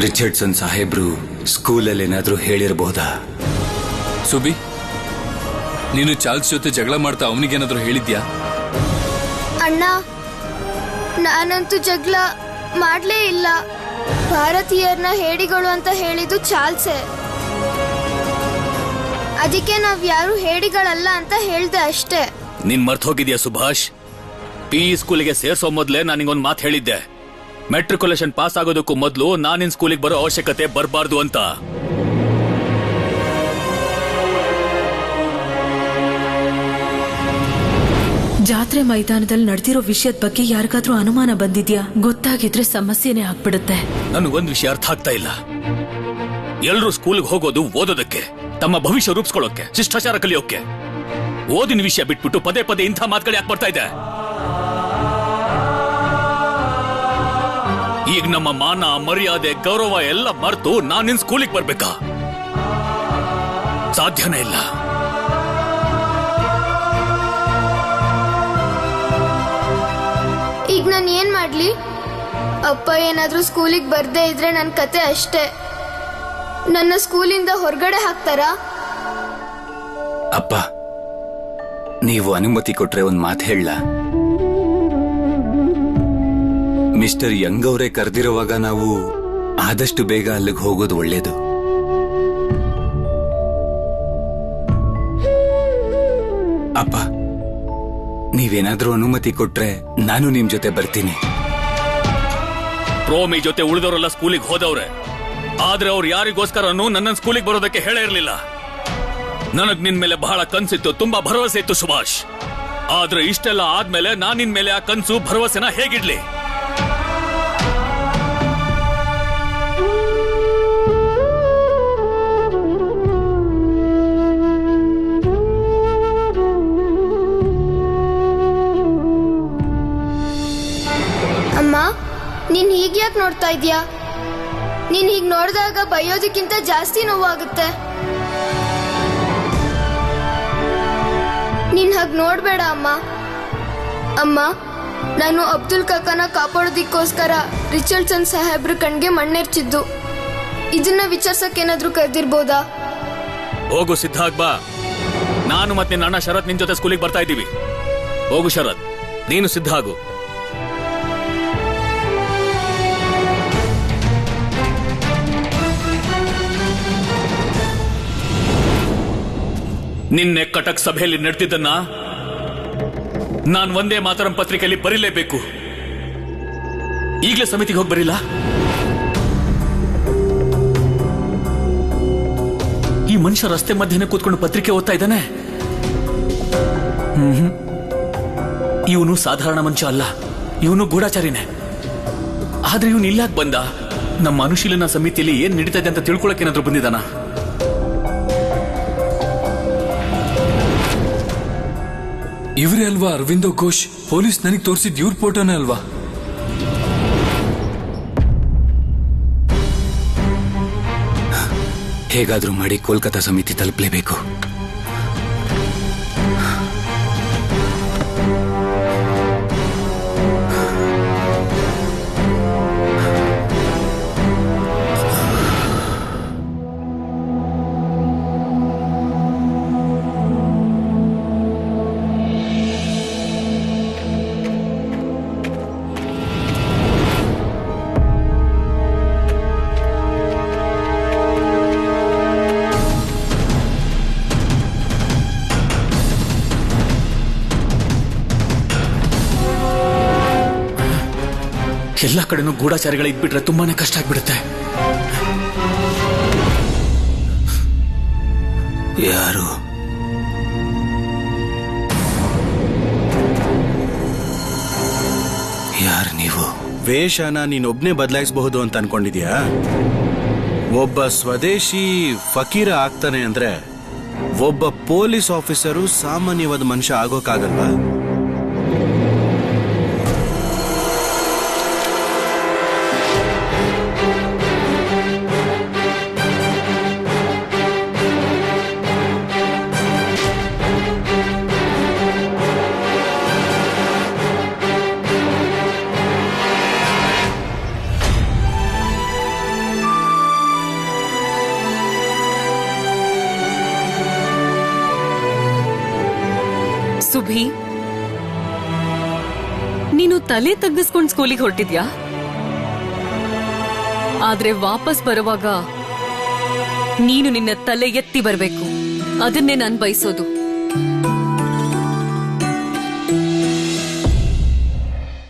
ರಿಚರ್ಡ್ಸನ್ ಸಾಹೇಬ್ರು ಸ್ಕೂಲಲ್ಲಿ ಏನಾದ್ರೂ ಹೇಳಿರಬಹುದಾ?
ಸುಬಿ, ನೀನು ಚಾರ್ಲ್ಸ್ ಜೊತೆ ಜಗಳ ಮಾಡ್ತಾ ಅವನಿಗೇನಾದ್ರೂ ಹೇಳಿದ್ಯಾ?
ಅಣ್ಣ, ನಾನಂತೂ ಜಗಳ ಮಾಡ್ಲೇ ಇಲ್ಲ. ಭಾರತೀಯರನ್ನ ಹೇಡಿಗಳು ಅಂತ ಹೇಳಿದ್ದು ಚಾರ್ಲ್ಸೆ. ಅದಕ್ಕೆ ನಾವ್ ಯಾರು ಹೇಡಿಗಳಲ್ಲ ಅಂತ ಹೇಳ್ದೆ ಅಷ್ಟೇ.
ನೀನ್ ಮರ್ತ್ ಹೋಗಿದ್ಯಾ ಸುಭಾಷ್? PE ಸ್ಕೂಲಿಗೆ ಸೇರ್ಸೋ ಮೊದ್ಲೇ ನಾನು ನಿಂಗೊಂದು ಮಾತು ಹೇಳಿದ್ದೆ. ಮೆಟ್ರಿಕುಲೇಷನ್ ಪಾಸ್ ಆಗೋದಕ್ಕೂ ಮೊದಲು ನಾನಿನ್ ಸ್ಕೂಲಿಗೆ ಬರೋ ಅವಶ್ಯಕತೆ ಬರಬಾರ್ದು ಅಂತ.
ಜಾತ್ರೆ ಮೈದಾನದಲ್ಲಿ ನಡೆದಿರೋ ವಿಷಯದ ಬಗ್ಗೆ ಯಾರಿಗಾದ್ರೂ ಅನುಮಾನ ಬಂದಿದ್ಯಾ? ಗೊತ್ತಾಗಿದ್ರೆ ಸಮಸ್ಯೆನೇ ಆಗ್ಬಿಡುತ್ತೆ.
ನನಗೊಂದು ವಿಷಯ ಅರ್ಥ ಆಗ್ತಾ ಇಲ್ಲ. ಎಲ್ರೂ ಸ್ಕೂಲ್ಗೆ ಹೋಗೋದು ಓದೋದಕ್ಕೆ, ತಮ್ಮ ಭವಿಷ್ಯ ರೂಪಿಸ್ಕೊಳ್ಳೋಕೆ, ಶಿಷ್ಟಾಚಾರ ಕಲಿಯೋಕೆ. ಓದಿನ ವಿಷಯ ಬಿಟ್ಬಿಟ್ಟು ಪದೇ ಪದೇ ಇಂಥ ಮಾತುಗಳು ಯಾಕೆ ಬರ್ತಾ ಇದೆ? ಈಗ ನಮ್ಮ ಮಾನ, ಮರ್ಯಾದೆ, ಗೌರವ ಎಲ್ಲ ಮರೆತು ನಾನಿನ್ ಸ್ಕೂಲಿಗೆ ಬರ್ಬೇಕಾ? ಸಾಧ್ಯನೇ ಇಲ್ಲ.
ಈಗ ನಾನು ಏನ್ ಮಾಡ್ಲಿ? ಅಪ್ಪ ಏನಾದ್ರೂ ಸ್ಕೂಲಿಗೆ ಬರ್ದೇ ಇದ್ರೆ ನನ್ನ ಕತೆ ಅಷ್ಟೇ. ನನ್ನ ಸ್ಕೂಲಿಂದ ಹೊರಗಡೆ ಹಾಕ್ತಾರಾ?
ಅಪ್ಪ, ನೀವು ಅನುಮತಿ ಕೊಟ್ರೆ ಒಂದ್ ಮಾತು ಹೇಳ. ಮಿಸ್ಟರ್ ಯಂಗ್ ಅವರೇ ಕರೆದಿರುವಾಗ ನಾವು ಆದಷ್ಟು ಬೇಗ ಅಲ್ಲಿಗೆ ಹೋಗೋದು ಒಳ್ಳೇದು. ಅಪ್ಪ, ನೀವೇನಾದ್ರೂ ಅನುಮತಿ ಕೊಟ್ರೆ ನಾನು ನಿಮ್ ಜೊತೆ ಬರ್ತೀನಿ.
ಪ್ರೋಮಿ ಜೊತೆ ಉಳಿದವರೆಲ್ಲ ಸ್ಕೂಲಿಗೆ ಹೋದವ್ರೆ. ಆದ್ರೆ ಅವ್ರು ಯಾರಿಗೋಸ್ಕರನೂ ನನ್ನ ಸ್ಕೂಲಿಗೆ ಬರೋದಕ್ಕೆ ಹೇಳೇ ಇರ್ಲಿಲ್ಲ. ನನಗ್ ನಿನ್ ಮೇಲೆ ಬಹಳ ಕನ್ಸಿತ್ತು, ತುಂಬಾ ಭರವಸೆ ಇತ್ತು ಸುಭಾಷ್. ಆದ್ರೆ ಇಷ್ಟೆಲ್ಲ ಆದ್ಮೇಲೆ ನಾನ್ ನಿನ್ ಮೇಲೆ ಆ ಕನ್ಸು, ಭರವಸೆನ ಹೇಗಿಡ್ಲಿ?
ಅಮ್ಮ, ನೀನ್ ಹೀಗ್ಯಾಕ್ ನೋಡ್ತಾ ಇದ್ಯಾ? ನೀನ್ ಹೀಗ್ ನೋಡಿದಾಗ ಬೈಯೋದಕ್ಕಿಂತ ಜಾಸ್ತಿ ನೋವಾಗುತ್ತೆ. ನೀನ್ ಹಾಗ್ ನೋಡ್ಬೇಡ ಅಮ್ಮ. ಅಮ್ಮ, ನಾನು ಅಬ್ದುಲ್ ಕಾಕನ ಕಾಪಾಡೋದಿಕ್ಕೋಸ್ಕರ ರಿಚರ್ಡ್ಸನ್ ಸಾಹೇಬ್ರ ಕಣ್ಗೆ ಮಣ್ಣೆರ್ಚಿದ್ದು. ಇದನ್ನ ವಿಚಾರ್ಸಕ್ಕೇನಾದ್ರೂ ಕರೆದಿರ್ಬೋದಾ?
ಹೋಗು ಸಿದ್ಧಾಗ್ ಬಾ. ನಾನು ಮತ್ತೆ ನನ್ನ ಅಣ್ಣ ಶರತ್ ನಿನ್ ಜೊತೆ ಸ್ಕೂಲಿಗೆ ಬರ್ತಾ ಇದ್ದೀವಿ. ಹೋಗು ಶರತ್, ನೀನು ಸಿದ್ಧ ಆಗು. ನಿನ್ನೆ ಕಟಕ್ ಸಭೆಯಲ್ಲಿ ನಡೆದಿದ್ದನ್ನ ನಾನು ಒಂದೇ ಮಾತರಂ ಪತ್ರಿಕೆಯಲ್ಲಿ ಬರೀಲೇಬೇಕು. ಈಗಲೇ ಸಮಿತಿಗೆ ಹೋಗಿ ಬರಿಲ್ಲ? ಈ ಮನುಷ್ಯ ರಸ್ತೆ ಮಧ್ಯೆ ಕೂತ್ಕೊಂಡು ಪತ್ರಿಕೆ ಓದ್ತಾ ಇದ್ದಾನೆ. ಇವನು ಸಾಧಾರಣ ಮನುಷ್ಯ ಅಲ್ಲ, ಇವನು ಗೂಢಾಚಾರಿನೇ. ಆದ್ರೆ ಇವನು ಇಲ್ಲಾಕ್ ಬಂದ? ನಮ್ಮ ಅನುಶೀಲನಾ ಸಮಿತಿಯಲ್ಲಿ ಏನ್ ನಡೀತಾ ಇದೆ ಅಂತ ತಿಳ್ಕೊಳಕ್ ಏನಾದ್ರೂ ಬಂದಿದ್ದಾನ?
ಇವರೇ ಅಲ್ವಾ ಅರವಿಂದೋ ಘೋಷ್? ಪೊಲೀಸ್ ನನಗೆ ತೋರಿಸಿದ್ ಇವ್ರ ಫೋಟೋನೇ ಅಲ್ವಾ?
ಹೇಗಾದ್ರೂ ಮಾಡಿ ಕೋಲ್ಕತಾ ಸಮಿತಿ ತಲುಪಲೇಬೇಕು.
ಎಲ್ಲ ಕಡೆನೂ ಗೂಢಾಚಾರಿಗಳು ಇದ್ಬಿಟ್ರೆ ತುಂಬಾನೇ ಕಷ್ಟ ಆಗ್ಬಿಡುತ್ತೆ.
ಯಾರು ನೀವು?
ವೇಷನ ನೀನೊಬ್ನೇ ಬದಲಾಯಿಸಬಹುದು ಅಂತ ಅನ್ಕೊಂಡಿದ್ಯಾ? ಒಬ್ಬ ಸ್ವದೇಶಿ ಫಕೀರ ಆಗ್ತಾನೆ ಅಂದ್ರೆ ಒಬ್ಬ ಪೊಲೀಸ್ ಆಫೀಸರು ಸಾಮಾನ್ಯವಾದ ಮನುಷ್ಯ ಆಗೋಕ್ಕಾಗಲ್ವಾ?
ಸುಭಿ, ನೀನು ತಲೆ ತಗ್ಗಿಸ್ಕೊಂಡು ಸ್ಕೂಲಿಗೆ ಹೊರಟಿದ್ಯಾ? ಆದ್ರೆ ವಾಪಸ್ ಬರುವಾಗ ನೀನು ನಿನ್ನ ತಲೆ ಎತ್ತಿ ಬರ್ಬೇಕು. ಅದನ್ನೇ ನಾನು ಬಯಸೋದು.